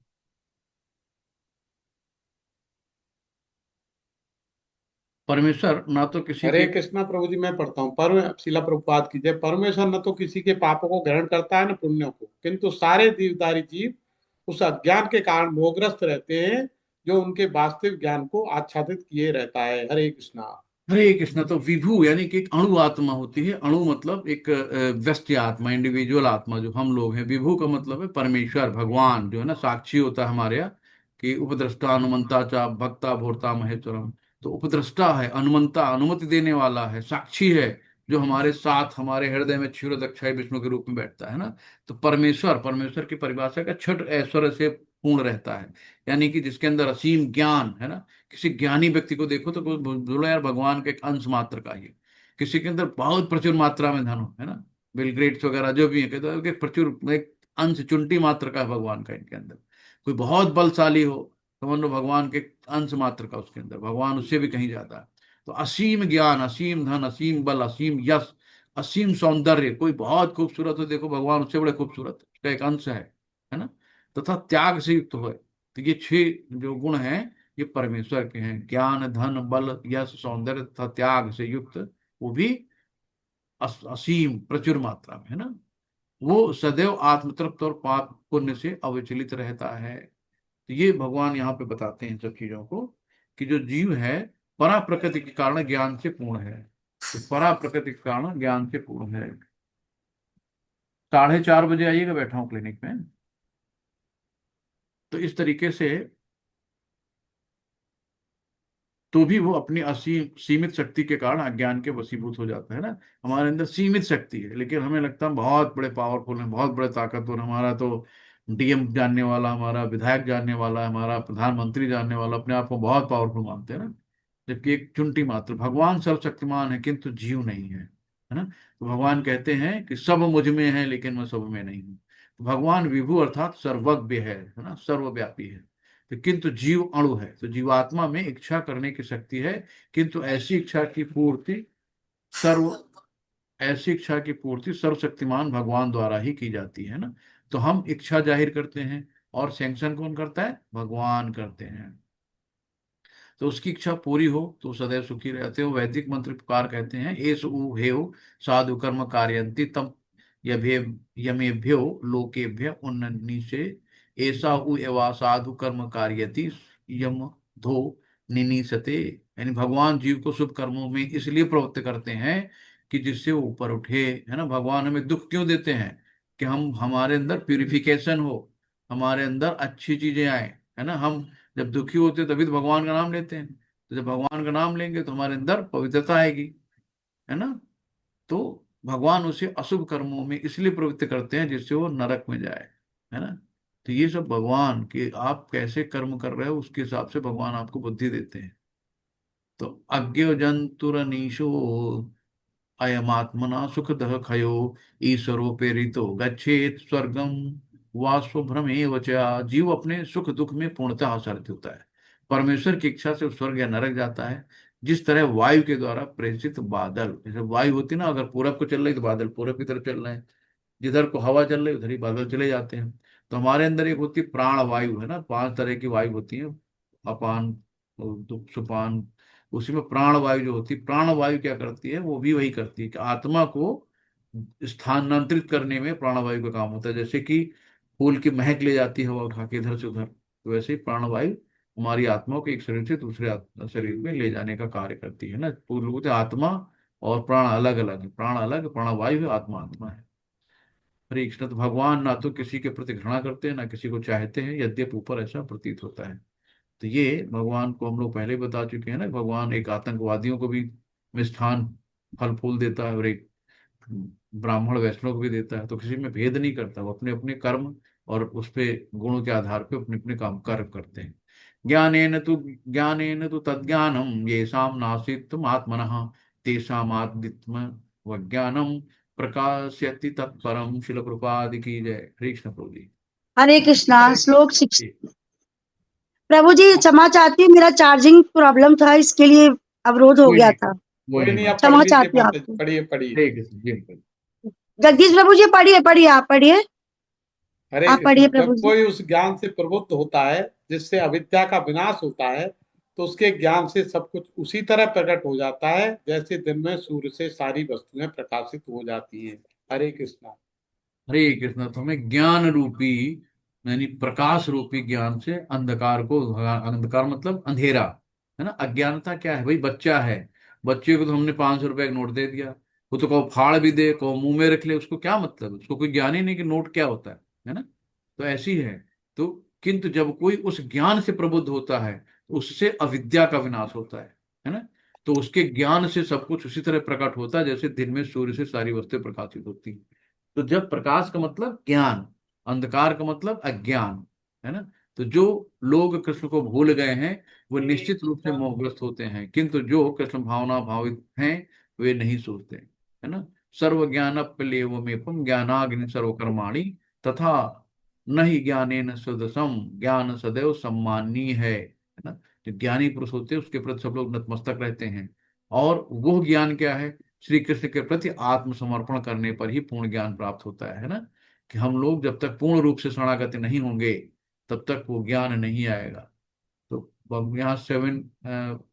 S1: परमेश्वर ना तो किसी
S2: हरे
S1: के,
S2: कृष्णा प्रभु जी, मैं पढ़ता हूँ। शिला प्रभुपाद की जय। परमेश्वर न तो किसी के पापों को ग्रहण करता है न पुण्यों को, किंतु सारे दीवदारी जीव उस अज्ञान के कारण मोहग्रस्त रहते हैं जो उनके वास्तविक ज्ञान को आच्छादित किए रहता है। हरे कृष्णा।
S1: हरे कृष्ण। तो विभु यानी कि एक अणु आत्मा होती है। अणु मतलब एक व्यष्टि आत्मा, इंडिविजुअल आत्मा जो हम लोग हैं। विभु का मतलब है परमेश्वर, भगवान जो है ना, साक्षी होता है हमारे यहाँ कि उपद्रष्टा अनुमंता चा भक्ता भोरता महेश्वरम। तो उपद्रष्टा है, अनुमंता अनुमति देने वाला है, साक्षी है, जो हमारे साथ हमारे हृदय में क्षीर दक्षाई विष्णु के रूप में बैठता है ना। तो परमेश्वर, परमेश्वर की परिभाषा का छठ ऐश्वर्य से पूर्ण रहता है, यानी कि जिसके अंदर असीम ज्ञान है ना। किसी ज्ञानी व्यक्ति को देखो तो बोलो यार भगवान का एक अंश मात्र का ही है। किसी के अंदर बहुत प्रचुर मात्रा में धन हो, है ना, बिल गेट्स वगैरह जो भी है, कहते हैं कि प्रचुर एक अंश चुंटी मात्र का है भगवान का इनके अंदर। कोई बहुत बलशाली हो, समझ लो भगवान के अंश मात्र का उसके अंदर, भगवान उससे भी कहीं ज्यादा है। तो असीम ज्ञान, असीम धन, असीम बल, असीम यश, असीम सौंदर्य, कोई बहुत खूबसूरत हो देखो भगवान उससे बड़े खूबसूरत है, उसका एक अंश है ना। तथा त्याग से युक्त हो, तो ये छह जो गुण हैं ये परमेश्वर के हैं। ज्ञान धन बल यश सौंदर्य तथा त्याग से युक्त, वो भी असीम प्रचुर मात्रा में, है ना। वो सदैव आत्मतृप्त और पाप पुण्य से अविचलित रहता है। तो ये भगवान यहाँ पे बताते हैं इन सब चीजों को, कि जो जीव है परा प्रकृति के कारण ज्ञान से पूर्ण है। तो परा प्रकृति के कारण ज्ञान से पूर्ण है। 4:30 बजे आइएगा, बैठा हूँ क्लिनिक में। तो इस तरीके से तो भी वो अपनी असीम सीमित शक्ति के कारण अज्ञान के वशीभूत हो जाता है ना। हमारे अंदर सीमित शक्ति है, लेकिन हमें लगता है हम बहुत बड़े पावरफुल हैं, बहुत बड़े ताकतवर। हमारा तो डीएम जानने वाला, हमारा विधायक जानने वाला, हमारा प्रधानमंत्री जानने वाला, अपने आप को बहुत पावरफुल मानते हैं ना। जबकि एक चुंटी मात्र, भगवान सर्वशक्तिमान है किंतु जीव नहीं है ना। तो भगवान कहते हैं कि सब मुझ में है लेकिन मैं सब में नहीं हूँ। तो भगवान विभु अर्थात सर्वज्ञ है ना, सर्वव्यापी है। तो किंतु जीव अणु है, तो जीवात्मा में इच्छा करने की शक्ति है, किंतु सर्व ऐसी इच्छा की पूर्ति सर्वशक्तिमान भगवान द्वारा ही की जाती है ना। तो हम इच्छा जाहिर करते हैं, और सैंक्शन कौन करता है, भगवान करते हैं। तो उसकी इच्छा पूरी हो तो सदैव सुखी रहते हो। वैदिक मंत्र प्रकार कहते हैं, एस उ हेव साधु कर्म कारयंति तम यभे यमेभ्यो लोकेभ्य उन्ननि से ऐसा उ एवा साधु कर्म कार्यति यम धो निनीसते। यानी भगवान जीव को शुभ कर्मों में इसलिए प्रवृत्त करते हैं कि जिससे वो ऊपर उठे, है ना। भगवान हमें दुख क्यों देते हैं, कि हम हमारे अंदर प्यूरिफिकेशन हो, हमारे अंदर अच्छी चीजें आए, है ना। हम जब दुखी होते हैं तभी तो भगवान का नाम लेते हैं। तो जब भगवान का नाम लेंगे तो हमारे अंदर पवित्रता आएगी, है ना। तो भगवान उसे अशुभ कर्मों में इसलिए प्रवृत्त करते हैं जिससे वो नरक में जाए, है ना। तो ये सब भगवान के, आप कैसे कर्म कर रहे हो उसके हिसाब से भगवान आपको बुद्धि देते हैं। तो अज्ञो जंतुरनीशो अयमात्मना सुखदः खयो ईश्वरो प्रेरितो गच्छेत स्वर्गम वास्वभ्रमे वचा। जीव अपने सुख दुख में पूर्णतः आश्रित होता है, परमेश्वर की इच्छा से वो स्वर्ग या नरक जाता है। जिस तरह वायु के द्वारा प्रेषित बादल, जैसे वायु होती ना, अगर पूरब को चल रही तो बादल पूरब की तरफ चल रहे हैं, जिधर को हवा चल रही उधर ही बादल चले जाते हैं। तो हमारे अंदर एक होती है प्राण वायु, है ना। 5 तरह की वायु होती है, अपान और सुपान, उसी में प्राण वायु जो होती है, प्राण वायु क्या करती है, वो भी वही करती है कि आत्मा को स्थानांतरित करने में प्राणवायु का काम होता है। जैसे कि फूल की महक ले जाती है हवा उठा के इधर से उधर, तो वैसे ही प्राणवायु हमारी आत्मा को एक शरीर से दूसरे शरीर में ले जाने का कार्य करती है ना। पूर्व बोलते हैं, आत्मा और प्राण अलग अलग है, प्राण अलग, प्राणवायु है, आत्मा आत्मा है। हरे कृष्ण। तो भगवान ना तो किसी के प्रति घृणा करते हैं ना किसी को चाहते हैं, यद्यपि ऊपर ऐसा प्रतीत होता है। तो ये भगवान को हम लोग पहले ही बता चुके हैं ना, भगवान एक आतंकवादियों को भी मिष्ठान फल फूल देता है और एक ब्राह्मण वैष्णव को भी देता है। तो किसी में भेद नहीं करता, वो अपने अपने कर्म और उस पे गुणों के आधार पे अपने अपने काम कर्म करते हैं। ज्ञानेन तु तज्ज्ञानम येषाम नासीत्वम आत्मनः तेषाम आत्मित्व वज्ञानम प्रकाशयति तत्परम। शिल प्रभुपाद की जय। हरे कृष्ण प्रभु जी।
S3: हरे कृष्णा। श्लोक 6।
S1: जी,
S3: प्रभु जी क्षमा चाहती हूँ, मेरा चार्जिंग प्रॉब्लम था, इसके लिए अवरोध हो
S1: कोई
S3: गया
S1: नहीं,
S3: था।
S1: कोई
S2: कोई
S1: नहीं
S2: नहीं, आप
S1: बात।
S2: पढ़
S3: क्षमा
S2: लीजिए
S3: चाहती हूँ
S2: माता जी,
S3: आपको।
S2: पढ़िए पढ़िए।
S1: हरे कृष्ण जी।
S3: जगदीश प्रभु जी पढ़िए, पढ़िए, आप पढ़िए,
S2: हरे
S3: आप
S2: कृष्णा।
S3: पढ़िए
S2: जब
S3: प्रभु जी।
S2: कोई उस ज्ञान से प्रबुद्ध होता है जिससे अविद्या का विनाश होता है, तो उसके ज्ञान से सब कुछ उसी तरह प्रकट हो जाता है जैसे दिन में सूर्य से सारी वस्तुएं प्रकाशित हो जाती हैं। हरे कृष्णा।
S1: हरे कृष्ण। तो हमें ज्ञान रूपी यानी प्रकाश रूपी ज्ञान से अंधकार को, अंधकार मतलब अंधेरा है ना। अज्ञानता क्या है भाई, बच्चा है, बच्चे को तो हमने 500 रुपए का नोट दे दिया, वो तो कहो फाड़ भी दे, कहो मुंह में रख ले, उसको क्या मतलब, उसको कोई ज्ञान ही नहीं कि नोट क्या होता है ना। तो ऐसी है। तो किंतु जब कोई उस ज्ञान से प्रबुद्ध होता है तो उससे अविद्या का विनाश होता है ना। तो उसके ज्ञान से सब कुछ उसी तरह प्रकट होता है जैसे दिन में सूर्य से सारी वस्तुएं प्रकाशित होती हैं। तो जब प्रकाश का मतलब ज्ञान, अंधकार का मतलब अज्ञान, है ना। तो जो लोग कृष्ण को भूल गए हैं वो
S2: हरे
S1: निश्चित रूप से
S2: कृष्णा।
S1: मोहग्रस्त होते हैं, किंतु जो कृष्ण भावना भावित हैं वे नहीं सोचते, है ना। सर्व ज्ञानप्यलेवमेपम ज्ञानाग्नि सर्वकर्माणि तथा नहीं ज्ञानेन सदसम ज्ञान सदैव सम्मानी है ना। जो ज्ञानी पुरुष होते हैं उसके प्रति सब लोग नतमस्तक रहते हैं। और वो ज्ञान क्या है, श्री कृष्ण के प्रति आत्मसमर्पण करने पर ही पूर्ण ज्ञान प्राप्त होता है ना। कि हम लोग जब तक पूर्ण रूप से शरणागत नहीं होंगे तब तक वो ज्ञान नहीं आएगा। तो यहाँ 7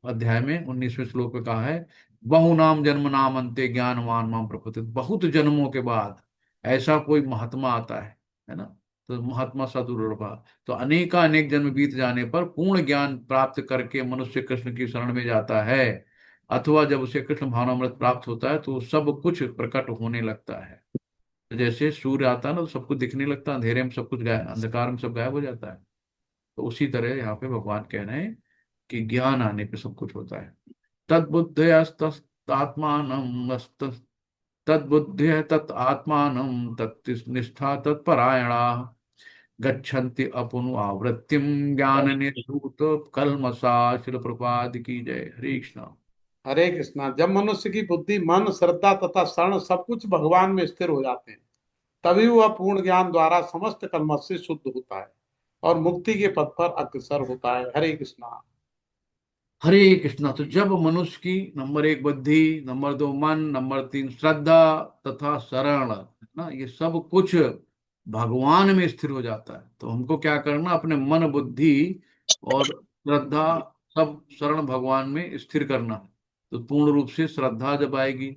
S1: अध्याय में 19वें श्लोक में कहा है, बहु नाम जन्म नाम अंते ज्ञानवान माम प्रपतित। बहुत जन्मों के बाद ऐसा कोई महात्मा आता है ना। तो महात्मा सा दुर्लभा। तो अनेका अनेक जन्म बीत जाने पर पूर्ण ज्ञान प्राप्त करके मनुष्य कृष्ण की शरण में जाता है, अथवा जब उसे कृष्ण भावनामृत प्राप्त होता है तो सब कुछ प्रकट होने लगता है। तो जैसे सूर्य आता है ना तो सब कुछ दिखने लगता है, अंधेरे में सब कुछ गायब, अंधकार में सब गायब हो जाता है। तो उसी तरह यहाँ पे भगवान कह रहे हैं कि ज्ञान आने पे सब कुछ होता है। तद्बुद्धयस्तत्आत्मान तद्बुद्धि तत् आत्मान तत्निष्ठा तत्परायणा गच्छन्ति अपुनु आवृत्तिम ज्ञान निर्धूत कलमसा। शिल प्रपाद की जय। हरे कृष्ण।
S2: हरे कृष्णा। जब मनुष्य की बुद्धि मन श्रद्धा तथा शरण सब कुछ भगवान में स्थिर हो जाते हैं, तभी वह पूर्ण ज्ञान द्वारा समस्त कलमश से शुद्ध होता है और मुक्ति के पथ पर अग्रसर होता है। हरे कृष्णा।
S1: हरे कृष्णा। तो जब मनुष्य की नंबर 1 बुद्धि, नंबर 2 मन, नंबर 3 श्रद्धा तथा शरण, है ना, ये सब कुछ भगवान में स्थिर हो जाता है, तो हमको क्या करना, अपने मन बुद्धि और श्रद्धा सब शरण भगवान में स्थिर करना। तो पूर्ण रूप से श्रद्धा जब आएगी,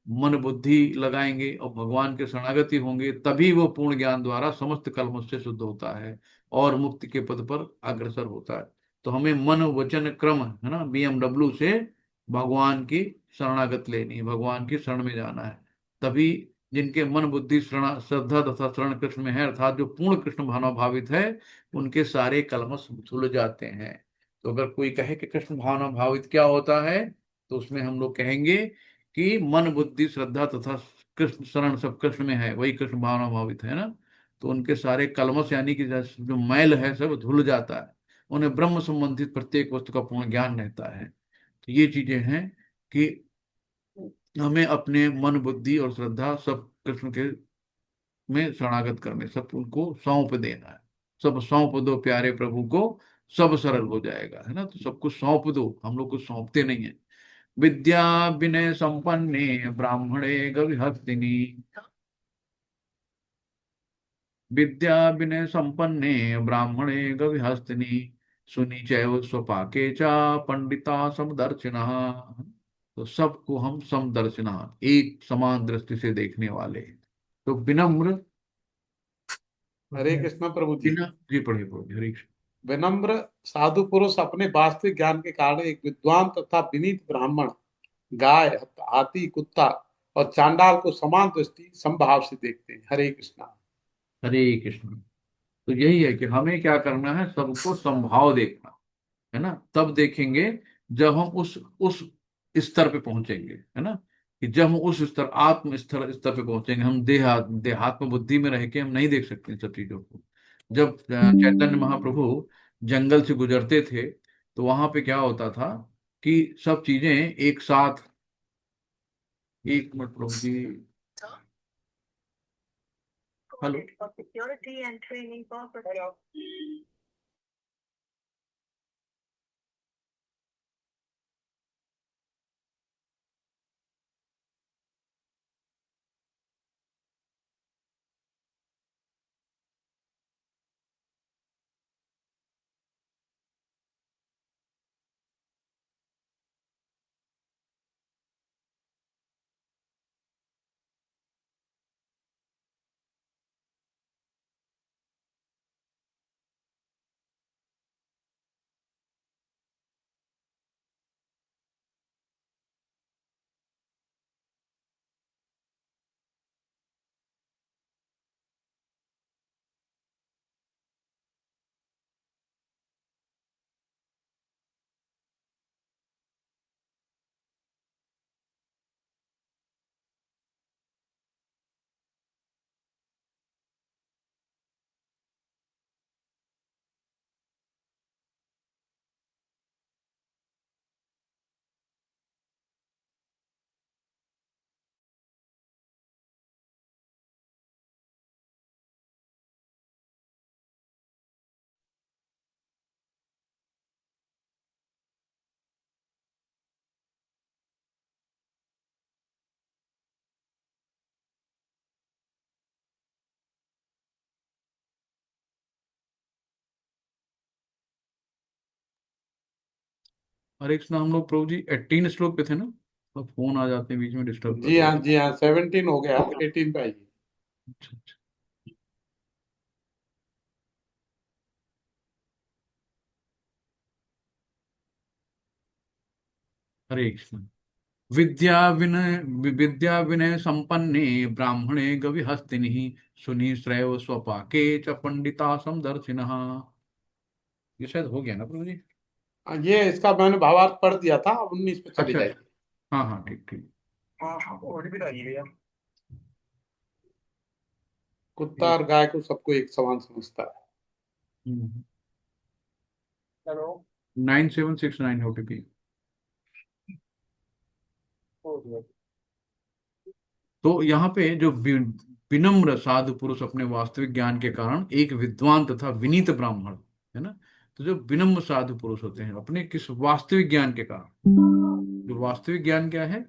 S1: मन बुद्धि लगाएंगे और भगवान के शरणागति होंगे, तभी वो पूर्ण ज्ञान द्वारा समस्त कलमश से शुद्ध होता है और मुक्ति के पद पर अग्रसर होता है। तो हमें मन वचन क्रम, है ना, BMW से भगवान की शरणागत लेनी है, भगवान की शरण में जाना है। तभी जिनके मन बुद्धि शरण श्रद्धा तथा शरण कृष्ण में है, अर्थात जो पूर्ण कृष्ण भावना भावित है, उनके सारे कलमश धुल जाते हैं। तो अगर कोई कहे कि कृष्ण भावना भावित क्या होता है, तो उसमें हम लोग कहेंगे कि मन बुद्धि श्रद्धा तथा कृष्ण शरण सब कृष्ण में है, वही कृष्ण भावना भावित है ना। तो उनके सारे कलमश यानी कि जो मैल है सब धुल जाता है, उन्हें ब्रह्म संबंधित प्रत्येक वस्तु का पूर्ण ज्ञान रहता है। तो ये चीजें हैं कि हमें अपने मन बुद्धि और श्रद्धा सब कृष्ण के में शरणागत करने, सब उनको सौंप देना है। सब सौंप दो प्यारे प्रभु को, सब सरल हो जाएगा, है ना। तो सब कुछ सौंप दो, हम लोग कुछ सौंपते नहीं है। विद्या विनय संपन्ने ब्राह्मणे गविहस्तिनी, विद्या विनय संपन्ने ब्राह्मणे गविहस्तिनी सुनी चैव स्वपाके चा पंडिता समदर्शिनः। तो सबको हम समदर्शिनः, एक समान दृष्टि से देखने वाले। तो विनम्र,
S2: हरे कृष्ण प्रभु जी।
S1: बिना जी पढ़े पढ़े हरे कृष्ण।
S2: विनम्र साधु पुरुष अपने वास्तविक ज्ञान के कारण एक विद्वान तथा विनीत ब्राह्मण, गाय, हाथी, कुत्ता और चांडाल को समान दृष्टि समभाव से देखते हैं। हरे कृष्णा।
S1: हरे कृष्ण। तो यही है कि हमें क्या करना है, सबको संभाव देखना है ना, तब देखेंगे जब हम उस स्तर पे पहुंचेंगे, है ना। कि जब हम उस स्तर, आत्म स्तर स्तर पे पहुंचेंगे, हम देहात्म बुद्धि में रह के हम नहीं देख सकते इन सब चीजों को। जब चैतन्य महाप्रभु जंगल से गुजरते थे, तो वहां पे क्या होता था कि सब चीजें एक साथ, एक मिनट प्रभु जी, हेलो। हरे कृष्ण। हम लोग प्रभु जी 18 श्लोक पे थे ना, तो फोन आ जाते हैं बीच में, डिस्टर्ब कर
S2: जी हाँ,
S1: देते
S2: जी हाँ, 17 हो गया, 18 पे आइए।
S1: हैं। अच्छा अच्छा। हरे कृष्ण। विद्या विनय संपन्ने ब्राह्मणे गवि हस्तिनि सुनी श्रेय स्वपाके च पंडिता समदर्शिनः। ये शायद हो गया ना प्रभु जी।
S2: ये इसका मैंने भावार्थ पढ़ दिया था, 19 पे चले
S1: अच्छा
S2: जाइए।
S1: अच्छा। हाँ हाँ, ठीक ठीक।
S2: कुत्ता और गाय को सबको एक समान समझता है।
S1: 9769 OTP। तो यहाँ पे जो विनम्र साधु पुरुष अपने वास्तविक ज्ञान के कारण एक विद्वान तथा विनीत ब्राह्मण, है ना। तो जो विनम्र साधु पुरुष होते हैं अपने किस वास्तविक ज्ञान के कारण, जो वास्तविक ज्ञान क्या है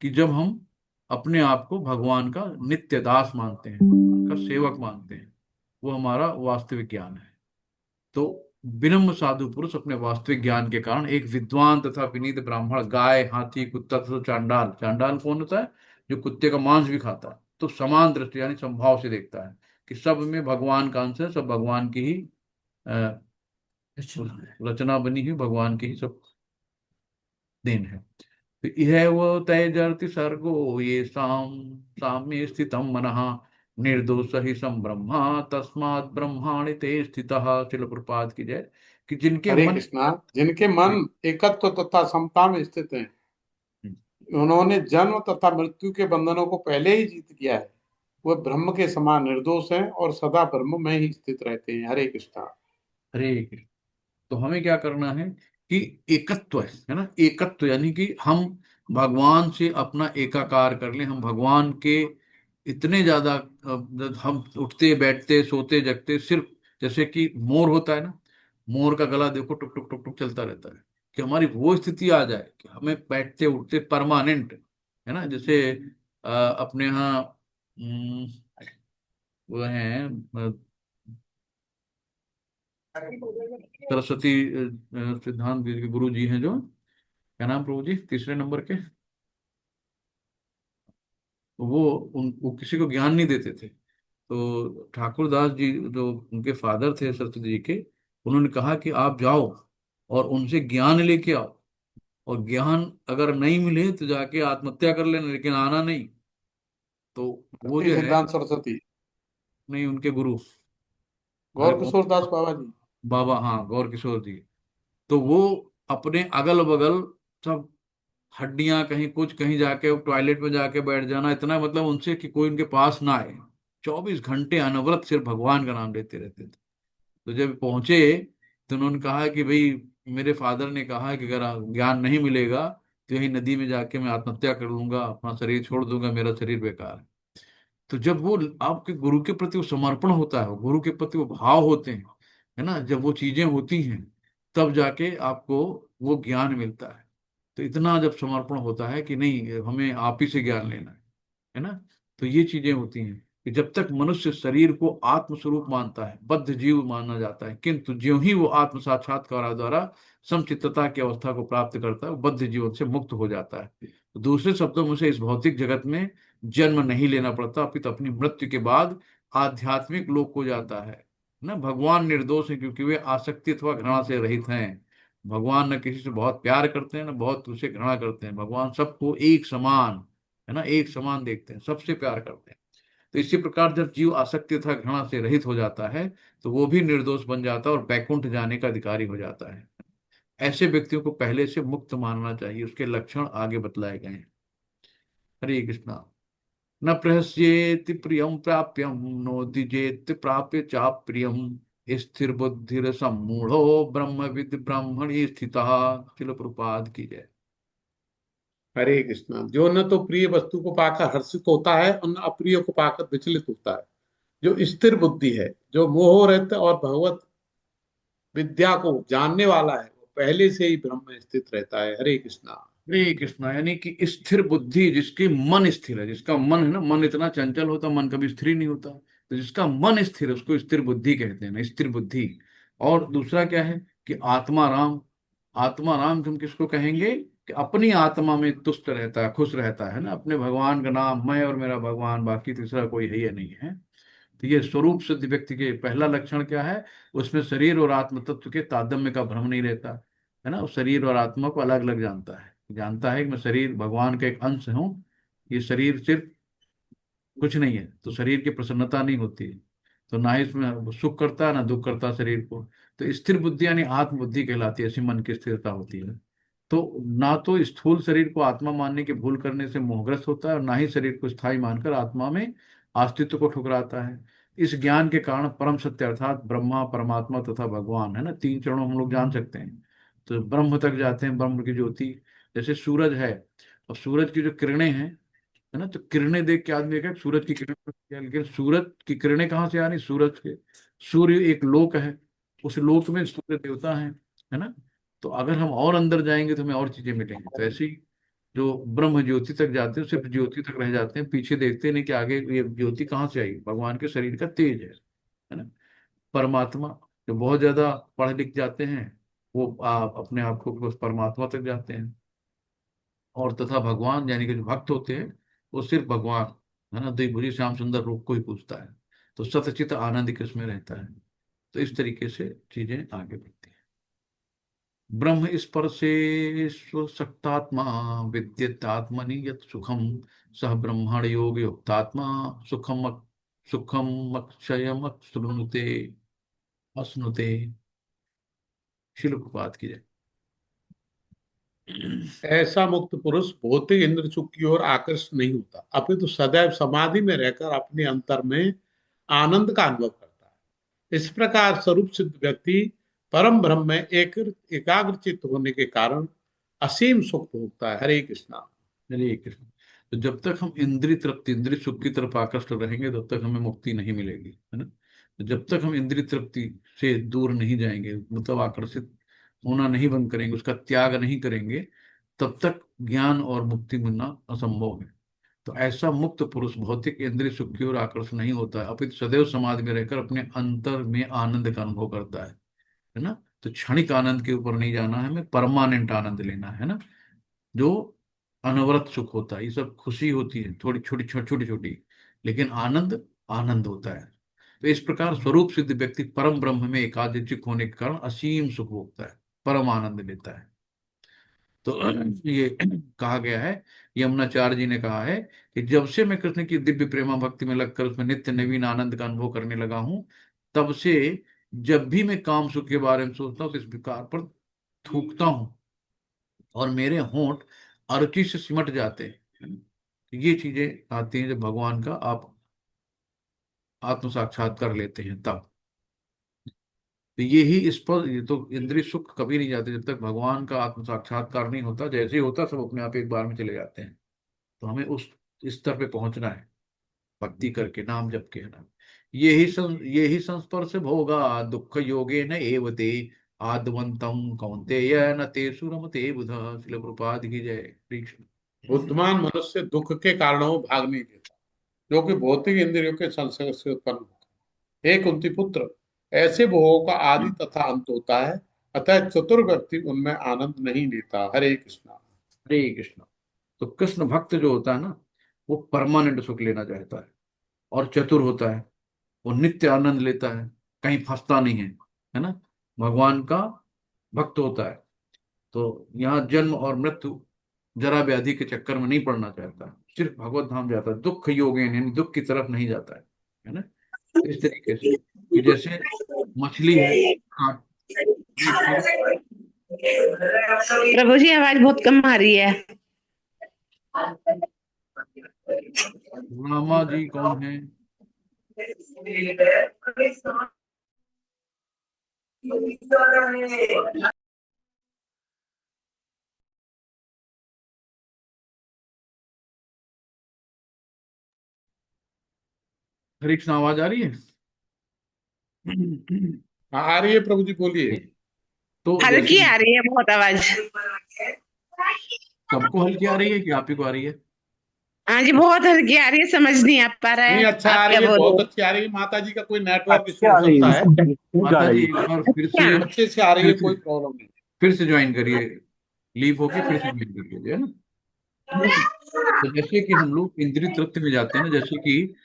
S1: कि जब हम अपने आप को भगवान का नित्य दास मानते हैं, उनका सेवक मानते हैं, वो हमारा वास्तविक ज्ञान है। तो विनम्र साधु पुरुष अपने वास्तविक ज्ञान के कारण एक विद्वान तथा विनीत ब्राह्मण, गाय, हाथी, कुत्ता तथा चांडाल, चांडाल कौन होता है, जो कुत्ते का मांस भी खाता है, तो समान दृष्टि यानी समभाव से देखता है कि सब में भगवान का अंश है, सब भगवान की ही अ, रचना बनी हुई, भगवान की ही सब देन है। तो यह वो तय जरति सर्गो ये साम्य स्थितम मनः निर्दोष ही संब्रह्मा तस्मात् ब्रह्माणि ते स्थितः। शिल प्रपात की जय। कि जिनके
S2: हरे
S1: मन,
S2: कृष्णा। जिनके मन एकत्व तथा समता में स्थित हैं, उन्होंने जन्म तथा मृत्यु के बंधनों को पहले ही जीत लिया है, वह ब्रह्म के समान निर्दोष हैं और सदा ब्रह्म में ही स्थित रहते हैं। हरे कृष्णा।
S1: हरे कृष्ण। तो हमें क्या करना है कि एकत्व है ना, एकत्व यानी कि हम भगवान से अपना एकाकार कर लें, हम भगवान के इतने ज्यादा हम उठते बैठते सोते जगते सिर्फ, जैसे कि मोर होता है ना, मोर का गला देखो टुक टुक टुक टुक चलता रहता है, कि हमारी वो स्थिति आ जाए कि हमें बैठते उठते परमानेंट, है ना। जैसे अपने यहाँ वो है सरस्वती सिद्धांत जी के गुरु जी हैं, जो क्या नाम प्रभु जी तीसरे नंबर के, वो किसी को ज्ञान नहीं देते थे। तो ठाकुर दास जी जो उनके फादर थे सरस्वती जी के, उन्होंने कहा कि आप जाओ और उनसे ज्ञान लेके आओ, और ज्ञान अगर नहीं मिले तो जाके आत्महत्या कर लेना, लेकिन आना नहीं। तो वो
S2: भक्ति
S1: जो है,
S2: सिद्धांत सरस्वती,
S1: नहीं उनके गुरु, हर
S2: गौर
S1: कौन,
S2: किशोर दास बाबा जी।
S1: बाबा, हाँ गौर किशोर जी। तो वो अपने अगल बगल सब हड्डियां, कहीं कुछ, कहीं जाके टॉयलेट में जाके बैठ जाना, इतना मतलब उनसे कि कोई उनके पास ना आए, 24 घंटे अनवरत सिर्फ भगवान का नाम लेते रहते थे। तो जब पहुंचे तो उन्होंने कहा कि भाई, मेरे फादर ने कहा कि अगर ज्ञान नहीं मिलेगा तो यही नदी में जाके मैं आत्महत्या कर लूंगा, अपना शरीर छोड़ दूंगा, मेरा शरीर बेकार है। तो जब वो आपके गुरु के प्रति वो समर्पण होता है, गुरु के प्रति वो भाव होते हैं, है ना, जब वो चीजें होती हैं, तब जाके आपको वो ज्ञान मिलता है। तो इतना जब समर्पण होता है कि नहीं, हमें आप ही से ज्ञान लेना है ना, तो ये चीजें होती हैं कि जब तक मनुष्य शरीर को आत्मस्वरूप मानता है, बद्ध जीव माना जाता है, किंतु ज्यों ही वो आत्म साक्षात्कार द्वारा समचित्तता की अवस्था को प्राप्त करता है, वो बद्ध जीवन से मुक्त हो जाता है। तो दूसरे शब्दों में उसे इस भौतिक जगत में जन्म नहीं लेना पड़ता, अपितु अपनी मृत्यु के बाद आध्यात्मिक लोक को जाता है ना। भगवान निर्दोष है, क्योंकि वे आसक्ति अथवा घृणा से रहित हैं। भगवान न किसी से बहुत प्यार करते हैं, न बहुत उसे घृणा करते हैं। भगवान सबको एक समान, है ना, एक समान देखते हैं, सबसे प्यार करते हैं। तो इसी प्रकार जब जीव आसक्ति तथा घृणा से रहित हो जाता है, तो वो भी निर्दोष बन जाता है और बैकुंठ जाने का अधिकारी हो जाता है। ऐसे व्यक्तियों को पहले से मुक्त मानना चाहिए। उसके लक्षण आगे बतलाए गए हैं। हरे कृष्णा। न प्रहस्येति प्रियम प्राप्यम, नोदिजेत प्राप्य चा प्रियम, स्थिर बुद्धिर सम्मूढ़ो ब्रह्मविद ब्राह्मणी स्थितः। चलो प्रपाद की जय।
S2: हरे कृष्णा। जो न तो प्रिय वस्तु को पाकर हर्षित होता है और न अप्रिय को पाकर विचलित होता है, जो स्थिर बुद्धि है, जो मोह रहित और भगवत विद्या को जानने वाला है, वो पहले से ही ब्रह्म में स्थित रहता है। हरे कृष्णा।
S1: हरे कृष्णा, यानी कि स्थिर बुद्धि, जिसकी मन स्थिर है, जिसका मन है ना, मन इतना चंचल होता, मन कभी स्थिर ही नहीं होता। तो जिसका मन स्थिर है उसको स्थिर बुद्धि कहते हैं ना, स्थिर बुद्धि। और दूसरा क्या है कि आत्मा राम। आत्मा राम हम किसको कहेंगे कि अपनी आत्मा में तुष्ट रहता है, खुश रहता है ना, अपने भगवान का नाम, मैं और मेरा भगवान, बाकी तीसरा कोई है या नहीं है। तो ये स्वरूप सिद्ध व्यक्ति के पहला लक्षण क्या है, उसमें शरीर और आत्म तत्व के तारतम्य का भ्रम नहीं रहता, है ना। वो शरीर और आत्मा को अलग अलग जानता है, जानता है कि मैं शरीर भगवान का एक अंश हूँ, ये शरीर सिर्फ कुछ नहीं है। तो शरीर की प्रसन्नता नहीं होती, तो ना ही इसमें सुख करता है ना दुख करता शरीर को। तो स्थिर बुद्धि यानी आत्म बुद्धि कहलाती है, ऐसी मन की स्थिरता होती है। तो ना तो स्थूल शरीर को आत्मा मानने की भूल करने से मोहग्रस्त होता है, और ना ही शरीर को स्थायी मानकर आत्मा में अस्तित्व को ठुकराता है। इस ज्ञान के कारण परम सत्य अर्थात ब्रह्मा, परमात्मा तथा भगवान, है ना, तीन चरणों हम लोग जान सकते हैं। तो ब्रह्म तक जाते हैं, ब्रह्म की ज्योति। जैसे सूरज है, और सूरज की जो किरणें हैं, है ना, तो किरणें देख के आदमी देखेगा सूरज की किरणें, लेकिन सूरज की किरणें कहाँ से आ रही, सूरज के, सूर्य एक लोक है, उस लोक में सूर्य देवता है ना। तो अगर हम और अंदर जाएंगे तो हमें और चीजें मिलेंगी। तो ऐसे ही जो ब्रह्म ज्योति तक जाते हैं सिर्फ ज्योति तक रह जाते हैं, पीछे देखते नहीं कि आगे ये ज्योति कहाँ से आई, भगवान के शरीर का तेज है ना। परमात्मा, जो बहुत ज्यादा पढ़ लिख जाते हैं, वो अपने आप को बस परमात्मा तक जाते हैं। और तथा भगवान यानी कि जो भक्त होते हैं, वो सिर्फ भगवान, है ना, द्विभुजी श्याम सुंदर रूप को ही पूजता है। तो सतचित आनंद किसमें रहता है। तो इस तरीके से चीजें आगे बढ़ती हैं। ब्रह्म स्पर्शे स्वशक्तात्मा, विद्यतात्मनि यत् सुखम, सह ब्रह्मण योग युक्तात्मा, सुखम सुखम अक्षयम अश्नुते अश्नुते। शिल प्रपात की जय।
S2: ऐसा मुक्त पुरुष भौतिक इंद्र सुख की ओर आकर्षित नहीं होता, अपितु सदैव समाधि में रहकर अपने अंतर में आनंद का अनुभव करता है। इस प्रकार स्वरूप सिद्ध व्यक्ति परम ब्रह्म में एक एकाग्रचित्त होने के कारण असीम सुख भोगता है। हरे कृष्णा।
S1: हरे कृष्ण। तो जब तक हम इंद्रिय तृप्ति, इंद्रिय सुख की तरफ आकृष्ट रहेंगे, तब तक हमें मुक्ति नहीं मिलेगी, है ना। तो जब तक हम इंद्रिय तृप्ति से दूर नहीं जाएंगे, मतलब आकर्षित होना नहीं बंद करेंगे, उसका त्याग नहीं करेंगे, तब तक ज्ञान और मुक्ति मिलना असंभव है। तो ऐसा मुक्त पुरुष भौतिक इंद्रिय सुख की ओर आकर्षित नहीं होता है, अपितु सदैव समाधि में रहकर अपने अंतर में आनंद का अनुभव करता है। है ना। तो क्षणिक आनंद के ऊपर नहीं जाना है, हमें परमानेंट आनंद लेना है ना, जो अनवरत सुख होता है। ये सब खुशी होती है थोड़ी छोटी छोटी छोटी छोटी, लेकिन आनंद आनंद होता है। तो इस प्रकार स्वरूप सिद्ध व्यक्ति परम ब्रह्म में एकाधिक होने के कारण असीम सुख भोगता है, परम आनंद लेता है। तो ये कहा गया है, यमुनाचार्य जी ने कहा है कि जब से मैं कृष्ण की दिव्य प्रेमा भक्ति में लगकर उसमें नित्य नवीन आनंद का अनुभव करने लगा हूं, तब से जब भी मैं काम सुख के बारे में सोचता हूँ तो इस विकार पर थूकता हूँ और मेरे होंठ अरुचि से सिमट जाते हैं। तो ये चीजें आती हैं जब भगवान का आप आत्म साक्षात्कार लेते हैं तब। तो ये ही इस पर, ये तो इंद्रिय सुख कभी नहीं जाते जब तक भगवान का आत्म साक्षात्कार नहीं होता। जैसे ही होता सब अपने आप एक बार में चले जाते हैं। तो हमें उस स्तर पे पहुंचना है, भक्ति करके नाम जप के, है ना। यही संस्पर्श भोगा दुख योगे न एवते आद्वंतम कौन्तेय न तेषु रमते बुधा। श्रील प्रभुपाद की जय। कृष्ण।
S2: बुद्धिमान मनुष्य दुख के कारणों में भाग नहीं देता, जो कि भौतिक इंद्रियों के संसर्ग से उत्पन्न होता है। हे कुंती पुत्र, ऐसे भोगों का आदि तथा अंत होता है, अतः चतुर व्यक्ति उनमें आनंद नहीं लेता। हरे कृष्णा।
S1: हरे कृष्ण। तो कृष्ण भक्त जो होता है ना, वो परमानेंट सुख लेना चाहता है और चतुर होता है, वो नित्य आनंद लेता है, कहीं फंसता नहीं है ना। भगवान का भक्त होता है तो यहाँ जन्म और मृत्यु जरा व्याधि के चक्कर में नहीं पड़ना चाहता है, सिर्फ भगवत धाम जाता है, दुख योगेन यानी दुख की तरफ नहीं जाता है ना। इस तरीके से कि जैसे मछली है, काट मछली।
S4: प्रभु जी आवाज बहुत कम आ रही है।
S1: रामा जी कौन है? हरे कृष्ण, आवाज आ रही है?
S2: हाँ, आ रही है प्रभु जी, बोलिए।
S1: तो जैसे
S4: हल्की आ रही है बहुत आवाज।
S1: सबको हल्की आ रही है कि आप ही को आ रही है?
S4: हाँ जी, बहुत हल्की आ रही है, समझ नहीं आ पा रहा
S2: नहीं,
S4: है
S2: अच्छा
S4: आप
S2: आ
S4: क्या
S2: रही है,
S4: बोल
S2: बहुत
S4: रहे
S2: अच्छी आ रही है। माता जी का कोई नेटवर्क इशू
S5: अच्छी आ
S2: हो
S5: रही
S2: सकता है।
S5: है, ठीक आ
S1: माता जी
S5: रही
S1: एक
S5: है।
S1: बार फिर
S4: हो।
S1: से,
S2: अच्छे से आ रही है,
S1: फिर
S2: कोई
S1: से
S2: प्रॉब्लम नहीं।
S1: फिर से ज्वाइन करिए, लीव होके फिर से ज्वाइन कर लीजिए, है ना। तो जैसे कि हम लोग इंद्रिय तृप्ति में जाते हैं ना, जैसे कि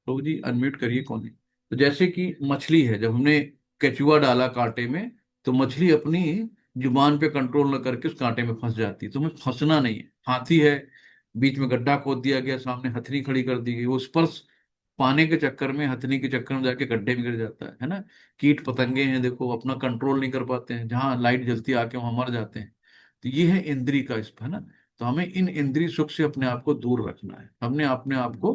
S1: प्रभु जी अनम्यूट करिए, कौन है। तो जैसे कि मछली है, जब हमने केचुआ डाला कांटे में, तो मछली अपनी जुबान पे कंट्रोल न करके उस कांटे में फंस जाती है। तो हमें फंसना नहीं है। हाथी है, बीच में गड्ढा खोद दिया गया, सामने हथनी खड़ी कर दी गई, वो स्पर्श पाने के चक्कर में, हथनी के चक्कर में जाके गड्ढे में गिर जाता है ना। कीट पतंगे हैं देखो, अपना कंट्रोल नहीं कर पाते हैं, जहां लाइट जलती है आके वहां मर जाते हैं। तो ये है इंद्री का इस, है ना। तो हमें इन इंद्रिय सुख से अपने आप को दूर रखना है। हमने अपने आप को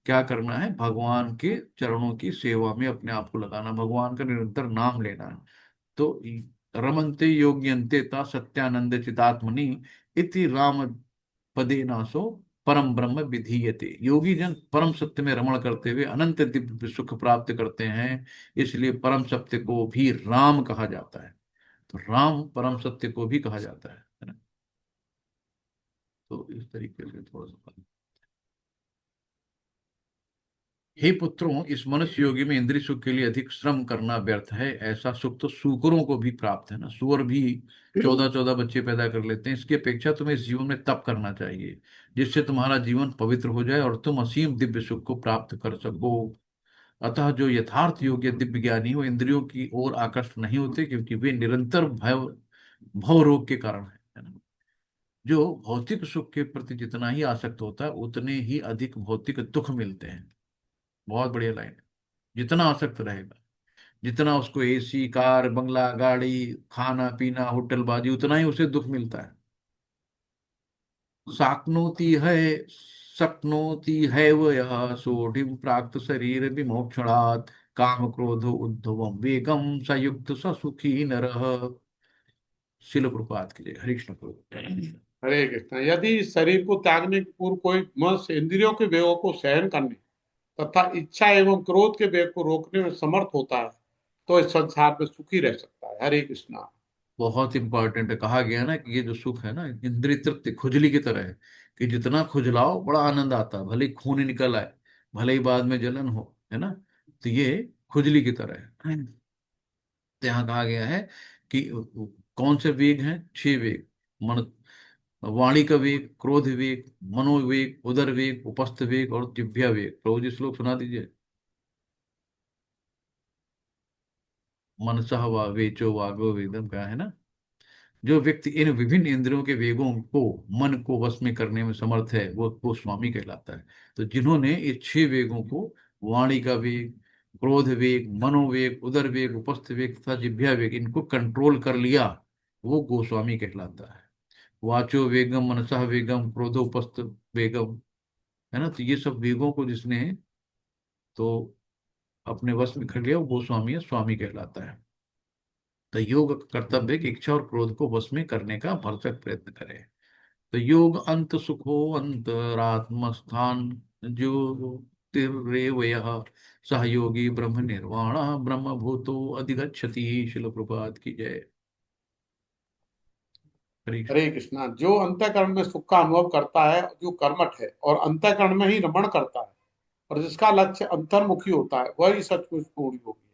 S1: क्या करना है, भगवान के चरणों की सेवा में अपने आप को लगाना, भगवान का निरंतर नाम लेना है। तो रमन्ते योग्यन्ते ता सत्यानंद चितात्मनि इति राम पदे नासो परम ब्रह्म विधीयते। योगी जन परम सत्य में रमण करते हुए अनंत दिव्य सुख प्राप्त करते हैं, इसलिए परम सत्य को भी राम कहा जाता है। तो राम परम सत्य को भी कहा जाता है ना। तो इस तरीके से थोड़ा सा, हे पुत्रों, इस मनुष्य योगी में इंद्रिय सुख के लिए अधिक श्रम करना व्यर्थ है। ऐसा सुख तो सूकरों को भी प्राप्त है ना, सूअर भी 14-14 बच्चे पैदा कर लेते हैं। इसकी अपेक्षा तुम्हें इस जीवन में तप करना चाहिए, जिससे तुम्हारा जीवन पवित्र हो जाए और तुम असीम दिव्य सुख को प्राप्त कर सको। अतः जो यथार्थ योग्य दिव्य ज्ञानी हो इंद्रियों की ओर आकर्षित नहीं होते, क्योंकि वे निरंतर भय भव रोग के कारण है ना। जो भौतिक सुख के प्रति जितना ही आसक्त होता है, उतने ही अधिक भौतिक दुख मिलते हैं। बहुत बढ़िया लाइन है। जितना आसक्त रहेगा, जितना उसको एसी कार बंगला गाड़ी खाना पीना होटलबाजी, उतना ही उसे दुख मिलता है। साक्नोति है शक्नोति है वह सोढ़िम प्राप्त शरीर विमोक्षणात् काम क्रोध उद्धवम वेगम सयुक्त सुखी नरः। शिल प्रपात की जय। हरे कृष्ण प्रभु।
S2: हरे कृष्ण। यदि इस शरीर को त्यागने के पूर्व कोई मनुष्य इंद्रियों के वेगों को सहन करने तथा इच्छा एवं क्रोध के वेग को रोकने में समर्थ होता है, तो इस संसार में सुखी रह सकता है। हरे कृष्णा।
S1: बहुत इंपॉर्टेंट है, कहा गया ना कि ये जो सुख है ना, इंद्रिय तृप्ति खुजली की तरह है, कि जितना खुजलाओ बड़ा आनंद आता है, भले ही खून ही निकल आए, भले ही बाद में जलन हो, है ना। तो ये खुजली की तरह है। तो यहाँ कहा गया है कि कौन से वेग हैं? 6 वेग। मन, वाणी का वेग, क्रोध वेग, मनोवेग, उदर वेग, उपस्थ वेग और जिह्वा वेग। प्रभु जी श्लोक सुना दीजिए। मनसः वा वेचो वागो वेदम का है ना। जो व्यक्ति इन विभिन्न इंद्रियों के वेगों को, मन को वश में करने में समर्थ है, वो स्वामी कहलाता है। तो जिन्होंने इस 6 वेगों को, वाणी का वेग, क्रोध वेग, मनोवेग, उदर वेग, उपस्थ वेग तथा जिह्वा वेग, इनको कंट्रोल कर लिया, वो गोस्वामी कहलाता है। वाचो वेगम, मनसः वेगम, क्रोधोपस्थ वेगम, है ना। तो ये सब वेगों को जिसने तो अपने वश में कर लिया, वो गोस्वामी है, स्वामी कहलाता है। तो योग का कर्तव्य है कि इच्छा और क्रोध को वश में करने का भरसक प्रयत्न करे। तो योग अंत सुखो अंतरात्म स्थान जो तिरेवय सहयोगी ब्रह्म निर्वाण ब्रह्म भूतो अधिगच्छति। शिल प्रभात की जय। हरे कृष्ण।
S2: हरे कृष्णा। जो अंतःकरण में सुख का अनुभव करता है, जो कर्मठ है और अंतःकरण में ही रमण करता है और जिसका लक्ष्य अंतर्मुखी होता है, वही सचमुच पूर्ण योगी है।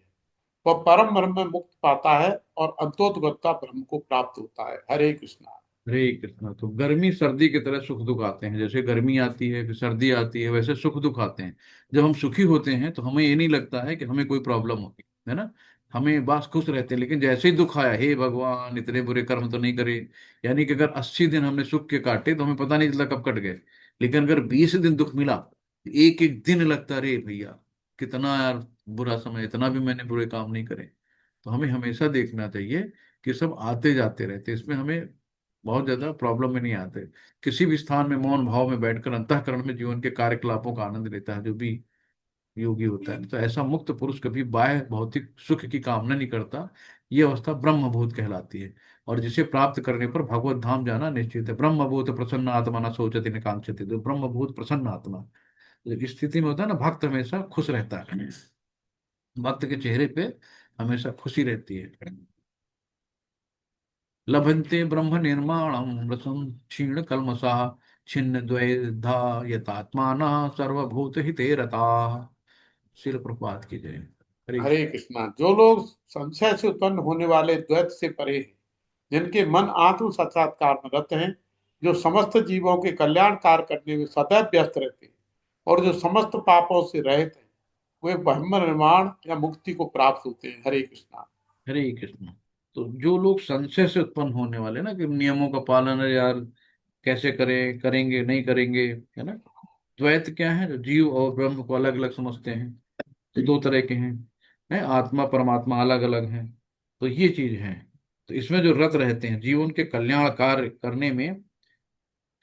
S2: वह परम ब्रह्म में मुक्त पाता है और अंतोतगता ब्रह्म को प्राप्त होता है। हरे कृष्णा।
S1: हरे कृष्णा। तो गर्मी सर्दी की तरह सुख दुख आते हैं। जैसे गर्मी आती है फिर सर्दी आती है, वैसे सुख दुख आते हैं। जब हम सुखी होते हैं तो हमें ये नहीं लगता है कि हमें कोई प्रॉब्लम होगी, है ना। हमें बस खुश रहते हैं। लेकिन जैसे ही दुख आया, हे भगवान इतने बुरे कर्म तो नहीं करे। यानी कि अगर 80 दिन हमने सुख के काटे तो हमें पता नहीं चला कब कट गए। लेकिन अगर 20 दिन दुख मिला, एक एक दिन लगता, रे भैया कितना यार बुरा समय, इतना भी मैंने बुरे काम नहीं करे। तो हमें हमेशा देखना चाहिए कि सब आते जाते रहते, इसमें हमें बहुत ज्यादा प्रॉब्लम में नहीं आते। किसी भी स्थान में मौन भाव में बैठकर अंतःकरण में जीवन के कार्यकलापों का आनंद लेता है जो भी योगी होता है। तो ऐसा मुक्त पुरुष कभी बाह्य भौतिक सुख की कामना नहीं करता। ये अवस्था ब्रह्मभूत कहलाती है। और जिसे प्राप्त करने पर भगवत धाम जाना निश्चित है। ब्रह्मभूत प्रसन्न आत्मा न सोचती न कांक्षति। तो ब्रह्मभूत प्रसन्न आत्मा, इस स्थिति में होता है ना, भक्त हमेशा खुश रहता है। भक्त के चेहरे पे हमेशा खुशी रहती है। लभन्ते ब्रह्म निर्माणम रसं क्षीण कल्मषा छिन्न द्वैधा यतात्मानः सर्वभूत हिते रताः। शिल प्रपात की जय। हरे
S2: हरे कृष्णा। जो लोग संशय से उत्पन्न होने वाले द्वैत से परे हैं, जिनके मन आत्म साक्षात्कार में रत हैं, जो समस्त जीवों के कल्याण कार्य करने में सदैव व्यस्त रहते हैं और जो समस्त पापों से रहित हैं, वे ब्रह्म निर्माण या मुक्ति को प्राप्त होते हैं। हरे कृष्णा।
S1: हरे कृष्ण। तो जो लोग संशय से उत्पन्न होने वाले ना, कि नियमों का पालन है यार, कैसे करें, करेंगे नहीं करेंगे, है ना। द्वैत क्या है? जो जीव और ब्रह्म को अलग अलग समझते हैं। तो 2 तरह के हैं, है आत्मा परमात्मा अलग अलग हैं। तो ये चीज है। तो इसमें जो रत रहते हैं, जीवन के कल्याण कार्य करने में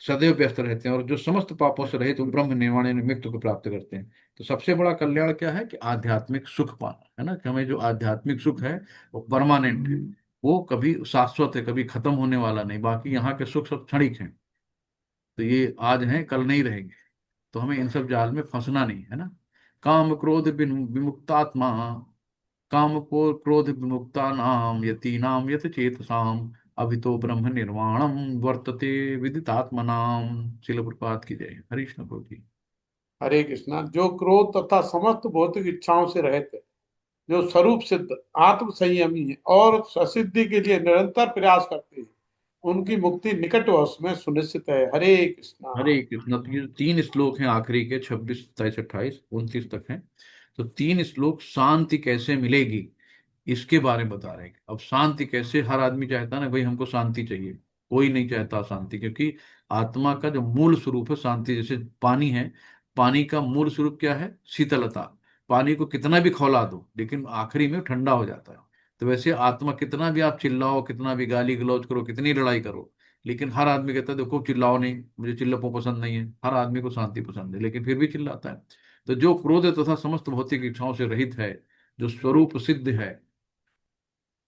S1: सदैव व्यस्त रहते हैं, और जो समस्त पापों से रहित, वो ब्रह्म निर्वाण यानी मुक्ति को प्राप्त करते हैं। तो सबसे बड़ा कल्याण क्या है? कि आध्यात्मिक सुख पाना, है ना। कि हमें जो आध्यात्मिक सुख है वो परमानेंट है, वो कभी शाश्वत है, कभी खत्म होने वाला नहीं। बाकी यहाँ के सुख सब क्षणिक हैं। तो ये आज हैं कल नहीं रहेंगे। तो हमें इन सब जाल में फंसना नहीं है ना। काम क्रोध विमुक्तात्मा, काम को क्रोध विमुक्ता नाम यतीनाम यत चेतसाम अभितो ब्रह्म निर्वाणम वर्तते विदितात्मनाम। शिल प्रपात की जय। हरीश प्रभु की।
S2: हरे कृष्णा। जो क्रोध तथा समस्त भौतिक इच्छाओं से रहित है, जो स्वरूप सिद्ध आत्म संयमी है और स्वसिद्धि के लिए निरंतर प्रयास करते हैं, उनकी मुक्ति निकट भविष्य में सुनिश्चित है। हरे कृष्णा।
S1: हरे कृष्ण। तो ये 3 श्लोक हैं आखिरी के, 26, 27, 28, 29 तक हैं। तो 3 श्लोक शांति कैसे मिलेगी इसके बारे में बता रहे हैं। अब शांति कैसे, हर आदमी चाहता है ना भाई हमको शांति चाहिए। कोई नहीं चाहता शांति, क्योंकि आत्मा का जो मूल स्वरूप है शांति। जैसे पानी है, पानी का मूल स्वरूप क्या है? शीतलता। पानी को कितना भी खौला दो लेकिन आखिरी में ठंडा हो जाता है। तो वैसे आत्मा, कितना भी आप चिल्लाओ, कितना भी गाली गलौज करो, कितनी लड़ाई करो, लेकिन हर आदमी कहता है देखो चिल्लाओ नहीं, मुझे चिल्लपो पसंद नहीं है। हर आदमी को शांति पसंद है लेकिन फिर भी चिल्लाता है। तो जो क्रोध तथा समस्त भौतिक इच्छाओं से रहित है, जो स्वरूप सिद्ध है,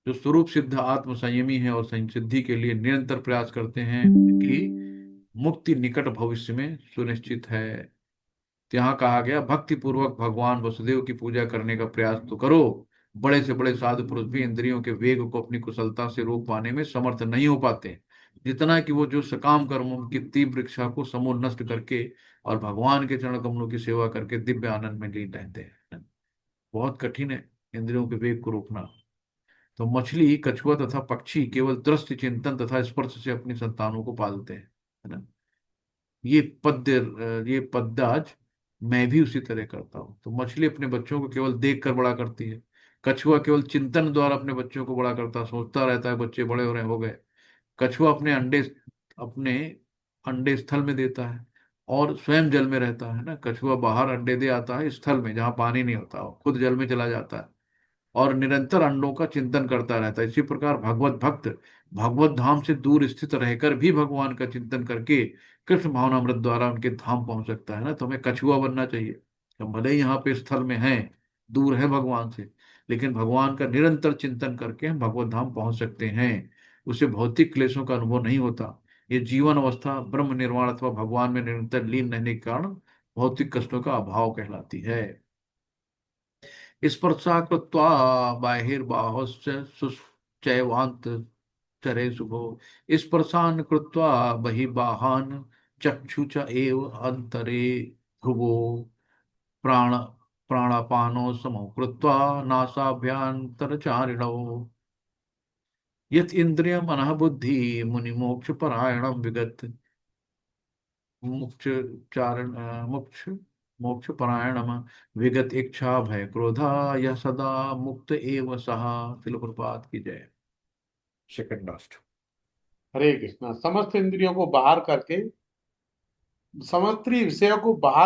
S1: जो स्वरूप सिद्ध आत्म संयमी है और सिद्धि के लिए निरंतर प्रयास करते हैं, कि मुक्ति निकट भविष्य में सुनिश्चित है। तो यहाँ कहा गया भक्ति पूर्वक भगवान वसुदेव की पूजा करने का प्रयास तो करो। बड़े से बड़े साधु पुरुष भी इंद्रियों के वेग को अपनी कुशलता से रोक पाने में समर्थ नहीं हो पाते, जितना कि वो जो सकाम कर्मों की तीव्र इच्छा को समूल नष्ट करके और भगवान के चरण कमलों की सेवा करके दिव्य आनंद में लीन रहते हैं। बहुत कठिन है इंद्रियों के वेग को रोकना। तो मछली, कछुआ तथा पक्षी केवल दृष्टि, चिंतन तथा स्पर्श से अपनी संतानों को पालते हैं, है ना। ये पद्य आज मैं भी उसी तरह करता हूँ। तो मछली अपने बच्चों को केवल देख कर बड़ा करती है, कछुआ केवल चिंतन द्वारा अपने बच्चों को बड़ा करता, सोचता रहता है बच्चे बड़े हो गए। कछुआ अपने अंडे स्थल में देता है और स्वयं जल में रहता है ना। कछुआ बाहर अंडे दे आता है स्थल में जहाँ पानी नहीं होता, वो खुद जल में चला जाता है और निरंतर अंडों का चिंतन करता रहता है। इसी प्रकार भगवत भक्त भगवत धाम से दूर स्थित रहकर भी भगवान का चिंतन करके कृष्ण भावनामृत द्वारा उनके धाम पहुंच सकता है ना। तो हमें कछुआ बनना चाहिए। हम भले ही यहाँ पे स्थल में हैं, दूर है भगवान से, लेकिन भगवान का निरंतर चिंतन करके हम भगवत धाम पहुंच सकते हैं। उसे भौतिक क्लेशों का अनुभव नहीं होता। ये जीवन अवस्था ब्रह्म निर्वाण अथवा भगवान में निरंतर लीन रहने के कारण भौतिक कष्टों का अभाव कहलाती है। स्पर्शा कृत्वा बाहिर्बाहुश्च सुश्चैवान्त चरे शुभो। स्पर्शान् कृत्वा बहिर्बाहान् चक्षु च एव अंतरे ध्रुवो। प्राण प्राणापानो समो कृत्वा नासाभ्यन्तरचारिणौ। यत् इन्द्रियम् मनः बुद्धि मुनिमोक्ष परायणं विगत। मोक्ष चारण मोक्ष मोक्ष परायणम विगत इच्छा भय क्रोधा यह सदा मुक्त एव सहा। शिल प्रपात की जय। Second last.
S2: हरे कृष्णा। समस्त विषयों को बाहर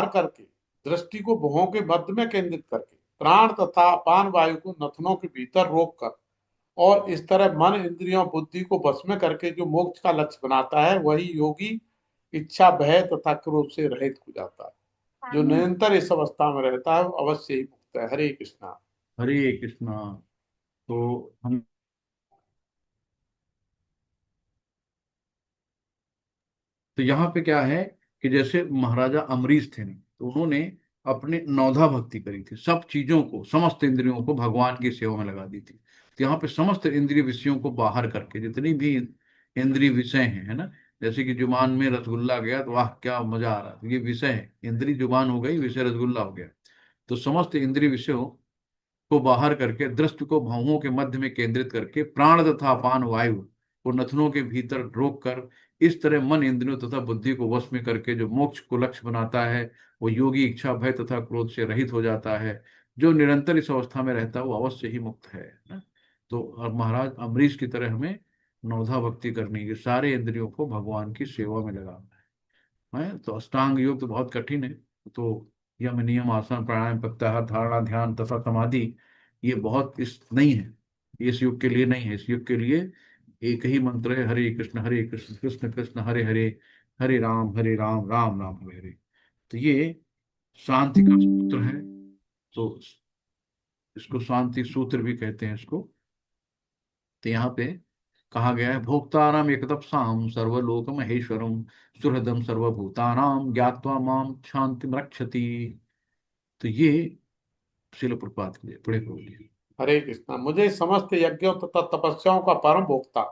S2: करके दृष्टि को भुवों के मध्य में केंद्रित करके प्राण तथा अपान वायु को नथनों के भीतर रोक कर और इस तरह मन इंद्रियों बुद्धि को वश में करके जो मोक्ष का लक्ष्य बनाता है, वही योगी इच्छा भय तथा क्रोध से रहित हो जाता है। जो निरंतर इस अवस्था में रहता है वो अवश्य ही मुक्त है। हरे कृष्णा।
S1: हरे कृष्णा। तो हम तो यहाँ पे क्या है कि जैसे महाराजा अमरीश थे ना, तो उन्होंने अपने नौधा भक्ति करी थी, सब चीजों को समस्त इंद्रियों को भगवान की सेवा में लगा दी थी। तो यहाँ पे समस्त इंद्रिय विषयों को बाहर करके जितनी भी इंद्रिय विषय हैं, है ना, जैसे कि जुबान में रसगुल्ला गया तो वाह क्या मजा आ रहा, तो ये विषय है, इंद्रिय जुबान हो गई, विषय रसगुल्ला हो गया। तो समस्त इंद्रिय विषयों को बाहर करके दृष्टि को भौहों के मध्य में केंद्रित करके प्राण तथा अपान वायु को नथनों के भीतर रोक कर इस तरह मन इंद्रियों तथा बुद्धि को वश में करके जो मोक्ष को लक्ष्य बनाता है, वो योगी इच्छा भय तथा क्रोध से रहित हो जाता है। जो निरंतर इस अवस्था में रहता है वो अवश्य ही मुक्त है ना। तो और महाराज अमरीश की तरह हमें नौधा भक्ति करनी है, सारे इंद्रियों को भगवान की सेवा में लगाना है। तो अष्टांग योग तो बहुत कठिन है। तो यम नियम आसन प्राणायाम प्रत्याहार धारणा ध्यान तथा समाधि ये बहुत इस नहीं है, इस युग के लिए नहीं है। इस युग के लिए एक ही मंत्र है, हरे कृष्ण कृष्ण कृष्ण हरे हरे, हरे राम राम राम हरे हरे। तो ये शांति का सूत्र है। तो इसको शांति सूत्र भी कहते हैं इसको। तो यहाँ पे कहा गया है भोक्तानाम एकदप्साम सर्वलोक महेश्वरम सुहृदम सर्वभूतानाम ज्ञात्वा माम शांति रक्षति। तो ये शिल प्रपात के लिए पढ़े बोलिए।
S2: हरे कृष्णा। मुझे समस्त यज्ञों तथा तपस्याओं का परम भोक्ता,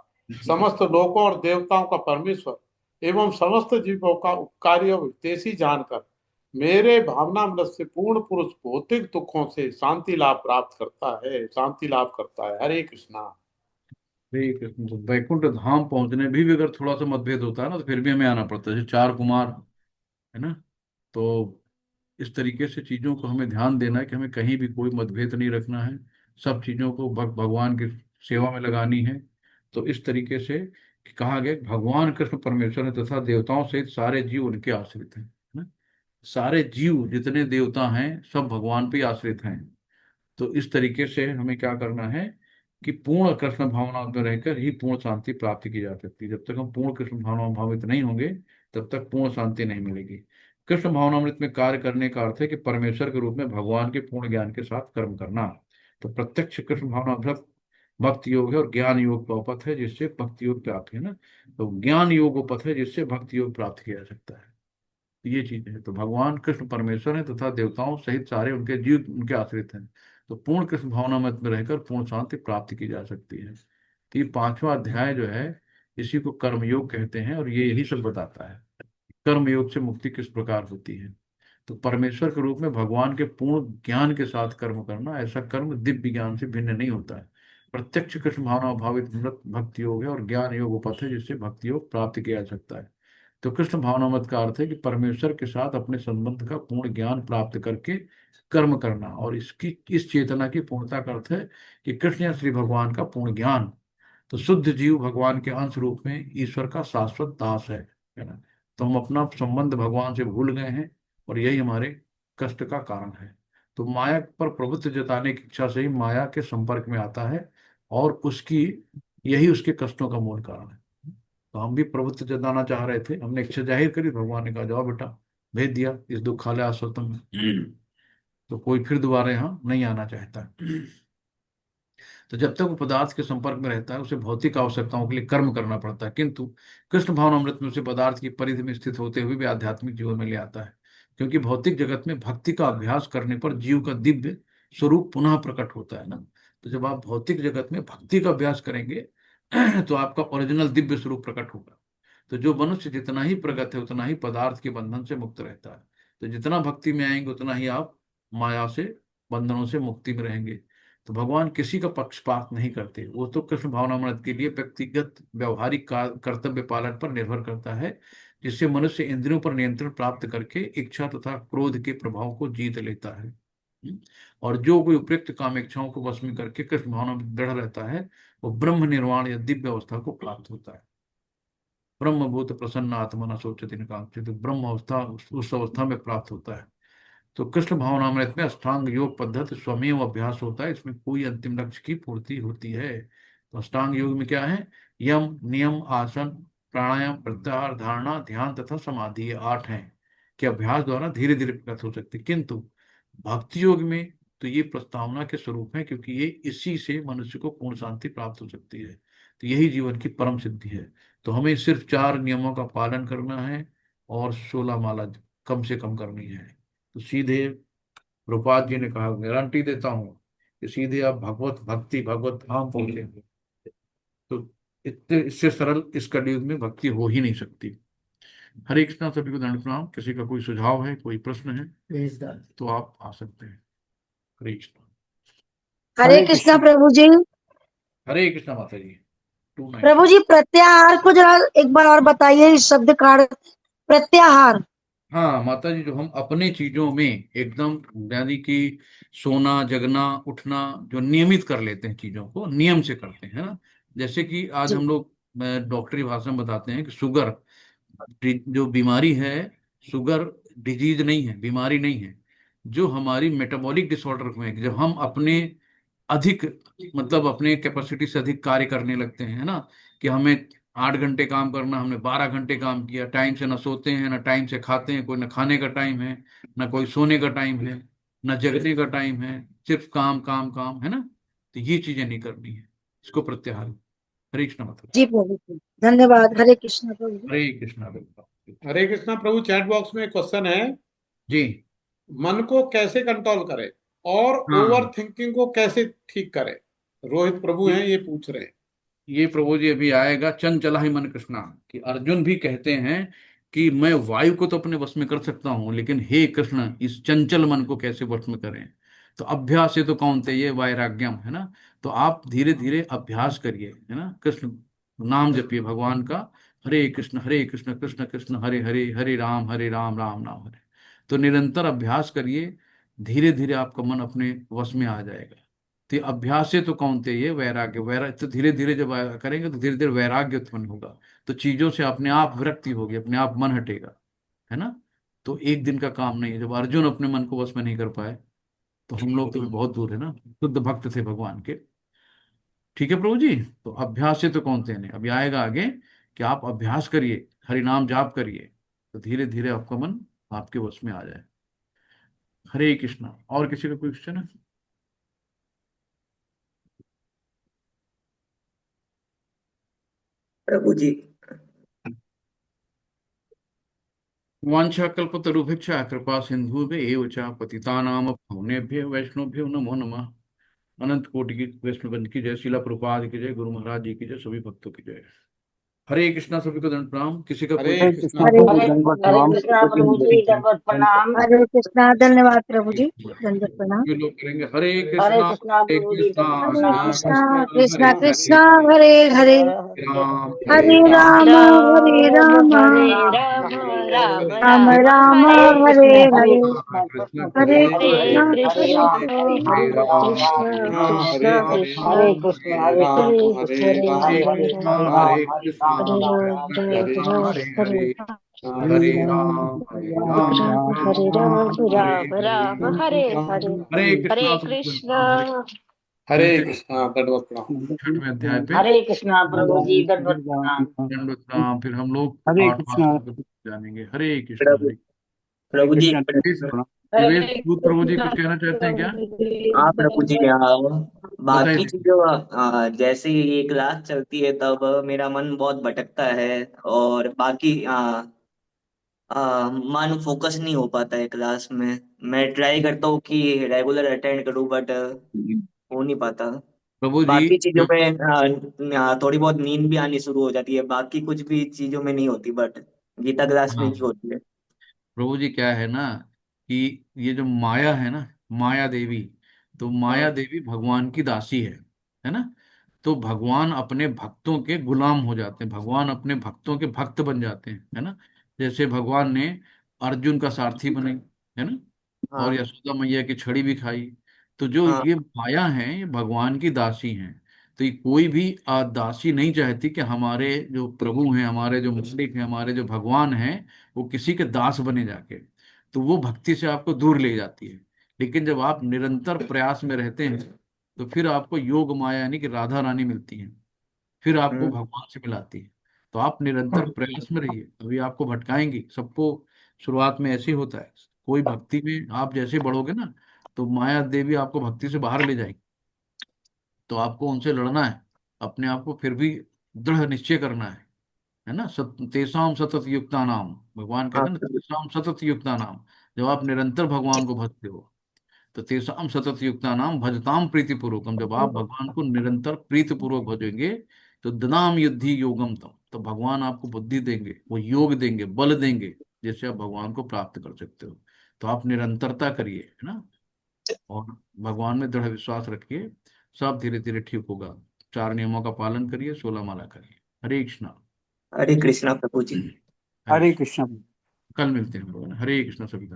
S2: समस्त लोकों और देवताओं का परमेश्वर एवं समस्त जीवों का उपकारी और हितैषी जानकर मेरे भावनामृत से पूर्ण पुरुष भौतिक दुखों से शांति लाभ प्राप्त करता है, शांति लाभ करता है। हरे कृष्णा।
S1: हरे कृष्ण। तो वैकुंठ धाम पहुंचने भी अगर थोड़ा सा मतभेद होता है ना, तो फिर भी हमें आना पड़ता है, जैसे चार कुमार है ना। तो इस तरीके से चीजों को हमें ध्यान देना है कि हमें कहीं भी कोई मतभेद नहीं रखना है, सब चीजों को भगवान की सेवा में लगानी है। तो इस तरीके से कहा गया कि भगवान कृष्ण परमेश्वर है तथा देवताओं सहित सारे जीव उनके आश्रित हैं, है ना। सारे जीव जितने देवता हैं सब भगवान पे ही आश्रित हैं। तो इस तरीके से हमें क्या करना है कि पूर्ण कृष्ण भावना में रहकर ही पूर्ण शांति प्राप्त की जा सकती है। जब तक हम पूर्ण कृष्ण भावना में भावित नहीं होंगे तब तक पूर्ण शांति नहीं मिलेगी। कृष्ण भावनामृत में कार्य करने का अर्थ है कि परमेश्वर के रूप में भगवान के पूर्ण ज्ञान के साथ कर्म करना। तो प्रत्यक्ष कृष्ण भावनामृत भक्ति योग है और ज्ञान योग का उपपथ है जिससे भक्ति योग प्राप्त है ना। तो ज्ञान योग उपपथ है जिससे भक्ति योग प्राप्त किया जा सकता है। ये चीज है। तो भगवान कृष्ण परमेश्वर है तथा देवताओं सहित सारे उनके जीव उनके आश्रित हैं। तो पूर्ण कृष्ण भावना मत में रहकर पूर्ण शांति प्राप्ति की जा सकती है। तो ये पांचवा अध्याय जो है इसी को कर्मयोग कहते हैं और ये यही सब बताता है कर्मयोग से मुक्ति किस प्रकार होती है। तो परमेश्वर के रूप में भगवान के पूर्ण ज्ञान के साथ कर्म करना, ऐसा कर्म दिव्य ज्ञान से भिन्न नहीं होता है। प्रत्यक्ष कृष्ण भावना भावित मृत भक्ति योग है और ज्ञान योग वो पथ है जिससे भक्ति योग प्राप्त किया जा सकता है। तो कृष्ण भावनामत का अर्थ है कि परमेश्वर के साथ अपने संबंध का पूर्ण ज्ञान प्राप्त करके कर्म करना, और इसकी इस चेतना की पूर्णता का अर्थ है कि कृष्ण या श्री भगवान का पूर्ण ज्ञान। तो शुद्ध जीव भगवान के अंश रूप में ईश्वर का शाश्वत दास है ना। तो हम अपना संबंध भगवान से भूल गए हैं और यही हमारे कष्ट का कारण है। तो माया पर प्रभुत्व जताने की इच्छा से ही माया के संपर्क में आता है और उसकी यही उसके कष्टों का मूल कारण है। तो हम भी प्रभुत्व जताना चाह रहे थे, हमने इच्छा जाहिर करी, भगवान ने कहा जाओ बेटा, भेज दिया इस दुखालय आश्रम में। तो कोई फिर दोबारा यहाँ नहीं आना चाहता। तो जब तक वो पदार्थ के संपर्क में रहता है उसे भौतिक आवश्यकताओं के लिए कर्म करना पड़ता है, किंतु कृष्ण भावनामृत में उसे पदार्थ की परिधि में स्थित होते हुए भी आध्यात्मिक जीवन में ले आता है। क्योंकि भौतिक जगत में भक्ति का अभ्यास करने पर जीव का दिव्य स्वरूप पुनः प्रकट होता है ना। तो जब आप भौतिक जगत में भक्ति का अभ्यास करेंगे तो आपका ओरिजिनल दिव्य स्वरूप प्रकट होगा। तो जो मनुष्य जितना ही प्रगत है उतना ही पदार्थ के बंधन से मुक्त रहता है। तो जितना भक्ति में आएंगे उतना ही आप माया से, बंधनों से मुक्ति में रहेंगे। तो भगवान किसी का पक्षपात नहीं करते, वो तो कृष्ण भावनामृत के लिए व्यक्तिगत व्यवहारिक कर्तव्य पालन पर निर्भर करता है, जिससे मनुष्य इंद्रियों पर नियंत्रण प्राप्त करके इच्छा तथा क्रोध के प्रभाव को जीत लेता है। और जो कोई उपयुक्त काम इच्छाओं को वश में करके कृष्ण भावना में दृढ़ रहता है वो ब्रह्म निर्वाण या दिव्य अवस्था को प्राप्त होता है। ब्रह्मभूत प्रसन्न आत्मा सोचती निकांक्षित, तो ब्रह्म अवस्था उस अवस्था में प्राप्त होता है। तो कृष्ण भावनामृत में अष्टांग योग पद्धति स्वमेव अभ्यास होता है, इसमें कोई अंतिम लक्ष्य की पूर्ति होती है। तो अष्टांग योग में क्या है? यम, नियम, आसन, प्राणायाम, प्रत्याहार, धारणा, ध्यान तथा समाधि, ये 8 हैं कि अभ्यास द्वारा धीरे धीरे प्रकट हो सकते, किंतु भक्ति योग में तो ये प्रस्तावना के स्वरूप है, क्योंकि ये इसी से मनुष्य को पूर्ण शांति प्राप्त हो सकती है। तो यही जीवन की परम सिद्धि है। तो हमें सिर्फ 4 नियमों का पालन करना है और 16 माला कम से कम करनी है। तो सीधे रूपाल जी ने कहा, गारंटी देता हूं कि सीधे आप भगवत भक्ति, भगवत धाम पहुंचेंगे। तो इतने इससे सरल इस कलयुग में भक्ति हो ही नहीं सकती। हरे कृष्णा, सभी को दंड प्रणाम। किसी का कोई सुझाव है, कोई प्रश्न है तो आप आ सकते हैं। हरे कृष्णा।
S3: हरे
S2: हरे
S3: कृष्णा
S2: कृष्ण।
S3: प्रभु जी।
S1: हरे कृष्णा माता जी। 296।
S3: प्रभु जी, प्रत्याहार को जरा एक बार और बताइए, इस शब्द का अर्थ। प्रत्याहार।
S1: हाँ माता जी, जो हम अपने चीजों में एकदम, यानी कि सोना, जगना, उठना, जो नियमित कर लेते हैं, चीजों को नियम से करते हैं, है ना। जैसे कि आज
S3: जी
S1: हम लोग डॉक्टरी भाषा में बताते हैं कि शुगर जो बीमारी है, शुगर डिजीज नहीं है, बीमारी नहीं है। जो हमारी मेटाबॉलिक डिसऑर्डर में है, जब हम अपने अधिक, मतलब अपने कैपेसिटी से अधिक कार्य करने लगते हैं, है ना, कि हमें 8 घंटे काम करना, हमने 12 घंटे काम किया, टाइम से ना सोते हैं ना टाइम से खाते हैं, कोई ना खाने का टाइम है ना कोई सोने का टाइम है ना जगने का टाइम है, सिर्फ काम काम काम, है ना। तो ये चीजें नहीं करनी है, इसको प्रत्याहार। हरे कृष्ण मतलब।
S3: जी प्रभु जी, धन्यवाद। हरे कृष्णा प्रभु जी।
S1: हरे कृष्णा बिल्कुल।
S2: हरे कृष्णा प्रभु, चैट बॉक्स में एक क्वेश्चन है,
S1: जी।
S2: मन को कैसे कंट्रोल करें और ओवर
S1: हाँ,
S2: थिंकिंग को कैसे ठीक करें? रोहित प्रभु
S1: ये
S2: हैं, ये पूछ रहे हैं।
S1: ये प्रभु जी अभी आएगा, चंचला ही मन कृष्णा, कि अर्जुन भी कहते हैं कि मैं वायु को तो अपने वश में कर सकता हूं, लेकिन हे कृष्ण इस चंचल मन को कैसे वश में करें। तो अभ्यास से तो कौनते ये वैराग्यम, है ना। तो आप धीरे धीरे अभ्यास करिए, है ना, कृष्ण नाम जपिए भगवान का। हरे कृष्ण कृष्ण कृष्ण हरे हरे, हरे राम राम राम हरे। तो निरंतर अभ्यास करिए, धीरे धीरे आपका मन अपने वश में आ जाएगा। तो अभ्यास से तो कौनते ये वैराग्य, वैराग्य तो धीरे धीरे जब करेंगे तो धीरे धीरे वैराग्य उत्पन्न होगा। तो चीजों से अपने आप विरक्ति होगी, अपने आप मन हटेगा, है ना। तो एक दिन का काम नहीं है। जब अर्जुन अपने मन को वश में नहीं कर पाए तो हम लोग तो भी बहुत दूर है ना, शुद्ध भक्त थे भगवान के। ठीक है प्रभु जी। तो अभ्यास से तो कौनते नहीं, अभी आएगा आगे कि आप अभ्यास करिए, हरि नाम जाप करिए, तो धीरे धीरे आपका मन आपके वश में आ जाए। हरे कृष्णा। और किसी का कोई क्वेश्चन है?
S5: प्रभु जी।
S1: वाञ्छाकल्पतरुभिक्षा कृपा सिंधुभ्य एव च पतितानाम पावनेभ्य वैष्णवभ्यो नमो नमः। अनंत कोटि की वैष्णव बंद की जय, शिला प्रभुपाद की जय, गुरु महाराज जी की जय, सभी भक्तों की जय। हरे कृष्णा, सभी को दंड प्रणाम। किसी का कोई
S2: हरे
S5: हरे
S2: कृष्णा
S5: कृष्णा
S3: हरे
S5: प्रभु,
S2: प्रभु।
S5: दंडवत
S6: हरे
S5: प्रणाम।
S6: कृष्णा
S5: कोटि
S6: प्रभु जी,
S5: कोटि
S6: दंडवत प्रणाम।
S3: हरे कृष्णा, धन्यवाद प्रभु जी,
S1: कृष्ण।
S3: दंडवत प्रणाम।
S1: सभी लोग करेंगे हरे
S6: हरे
S1: कृष्णा
S6: कृष्णा
S1: हरे
S6: प्रभु जी,
S1: कृष्णा
S6: दंडवत
S3: हरे
S6: प्रणाम।
S3: कृष्णा
S2: कृष्णा
S3: कृष्णा
S1: हरे
S2: कृष्णा
S3: कृष्णा
S1: हरे,
S3: हरे हरे,
S1: राम
S2: हरे
S1: हरे
S3: हरे
S1: राम,
S2: राम
S3: राम
S6: हरे
S3: हरे
S6: राम,
S3: राम,
S6: राम
S1: हरे
S3: राम
S6: राम,
S3: राम
S6: हरे
S3: हरे
S6: कृष्ण, हरे
S3: हरे,
S6: कृष्ण,
S1: कृष्ण
S3: हरे
S1: कृष्ण
S6: हरे
S3: कृष्णा
S1: हरे
S6: कृष्ण,
S3: हरे
S1: हरे,
S6: हरे
S3: कृष्णा
S1: हरे
S6: राम,
S1: राम
S3: कृष्ण
S1: राम
S3: कृष्ण
S1: राम
S6: हरे
S3: कृष्ण
S6: कृष्ण,
S1: हरे
S6: हरे
S1: हरे,
S2: राम
S6: कृष्ण,
S2: हरे
S3: हरे
S2: राम
S1: हरे
S3: हरे
S1: कृष्णा
S3: हरे,
S1: हरे
S6: हरे
S1: कृष्णा
S6: राम,
S3: हरे
S6: राम
S3: राम
S6: राम,
S1: कृष्ण
S3: हरे
S1: कृष्ण
S3: राम,
S1: हरे
S3: हरे
S1: हरे,
S3: राम,
S1: हरे
S3: हरे
S1: राम
S3: राम,
S1: राम
S3: हरे राम,
S1: हरे
S6: राम
S1: हरे,
S6: राम, हरे हरे,
S1: हरे
S6: हरे
S1: कृष्णा, सभी को
S6: कृष्ण,
S1: प्रणाम। हरे,
S2: हरे
S1: मिलते
S2: कृष्णा दंडवत प्रणाम।
S1: हैं 6वें अध्याय पे।
S6: हरे कृष्णा प्रभु जी, दंडवत प्रणाम।
S1: दंडवत प्रणाम। फिर हम लोग
S5: हरे
S1: 8वां
S5: कृष्णा
S1: श्लोक जानेंगे। हरे कृष्णा
S6: प्रभु
S1: हरे।
S5: हरे
S6: प्रभु जी,
S5: कृष्णा प्रणाम।
S1: दिवेश
S6: हरे
S1: दूत प्रभु जी कुछ
S6: कृष्णा
S1: कहना चाहते हैं क्या?
S6: प्रभु जी,
S7: प्रभु जी,
S6: दंडवत।
S7: बाकी
S1: बताइए।
S7: चीजों जैसे ही ये क्लास चलती है तब मेरा मन बहुत भटकता है और बाकी मन फोकस नहीं हो पाता है क्लास में। मैं ट्राई करता हूँ कि रेगुलर अटेंड करूँ बट हो नहीं पाता।
S1: प्रभु जी
S7: बाकी चीजों
S1: जब
S7: में थोड़ी बहुत नींद भी आनी शुरू हो जाती है, बाकी कुछ भी चीजों में नहीं होती बट गीता क्लास में
S1: हाँ,
S7: ही होती है।
S1: प्रभु जी क्या है ना कि ये जो माया है ना, माया देवी, तो माया
S7: हाँ
S1: देवी भगवान की दासी है ना। तो भगवान अपने भक्तों के गुलाम हो जाते हैं, भगवान अपने भक्तों के भक्त बन जाते हैं, है ना। जैसे भगवान ने अर्जुन का सारथी बने, है ना, और
S7: हाँ
S1: यशोदा मैया की छड़ी भी खाई। तो जो
S7: हाँ
S1: ये माया है ये भगवान की दासी हैं। तो ये कोई भी दासी नहीं चाहती कि हमारे जो प्रभु हैं, हमारे जो मालिक हैं, हमारे जो भगवान हैं, वो किसी के दास बने जाके। तो वो भक्ति से आपको दूर ले जाती है। लेकिन जब आप निरंतर प्रयास में रहते हैं तो फिर आपको योग माया यानी कि राधा रानी मिलती है, फिर आपको
S7: हम्म
S1: भगवान से मिलाती है। तो आप निरंतर प्रयास में रहिए, अभी आपको भटकाएंगी सबको। शुरुआत में ऐसे ही होता है, कोई भक्ति में आप जैसे बढ़ोगे ना, तो माया देवी आपको भक्ति से बाहर ले जाएगी। तो आपको उनसे लड़ना है, अपने आप को फिर भी दृढ़ निश्चय करना है ना। तेसाम सतत युक्ता नाम, भगवान कहते
S7: हाँ
S1: हैं ना, तेसाम सतत युक्ता नाम। जब आप निरंतर भगवान को भजते हो तो तेसाम सतत युक्ता नाम भजताम प्रीति पूर्वकम, जब आप भगवान को निरंतर प्रीति पूर्वक भजेंगे तो ददाम युद्धि योगम तम, तो भगवान आपको बुद्धि देंगे, वो योग देंगे, बल देंगे, जिससे आप भगवान को प्राप्त कर सकते हो। तो आप निरंतरता करिए, है ना, और भगवान में दृढ़ विश्वास रखिए। सब धीरे धीरे ठीक होगा। 4 नियमों का पालन करिए, 16 माला करिए। हरे कृष्णा।
S7: हरे कृष्णा प्रभु जी।
S1: हरे
S5: हरे
S1: कृष्णा।
S5: कृष्णा।
S1: कल मिलते हैं हम लोग, है ना? हरे कृष्णा सभी का।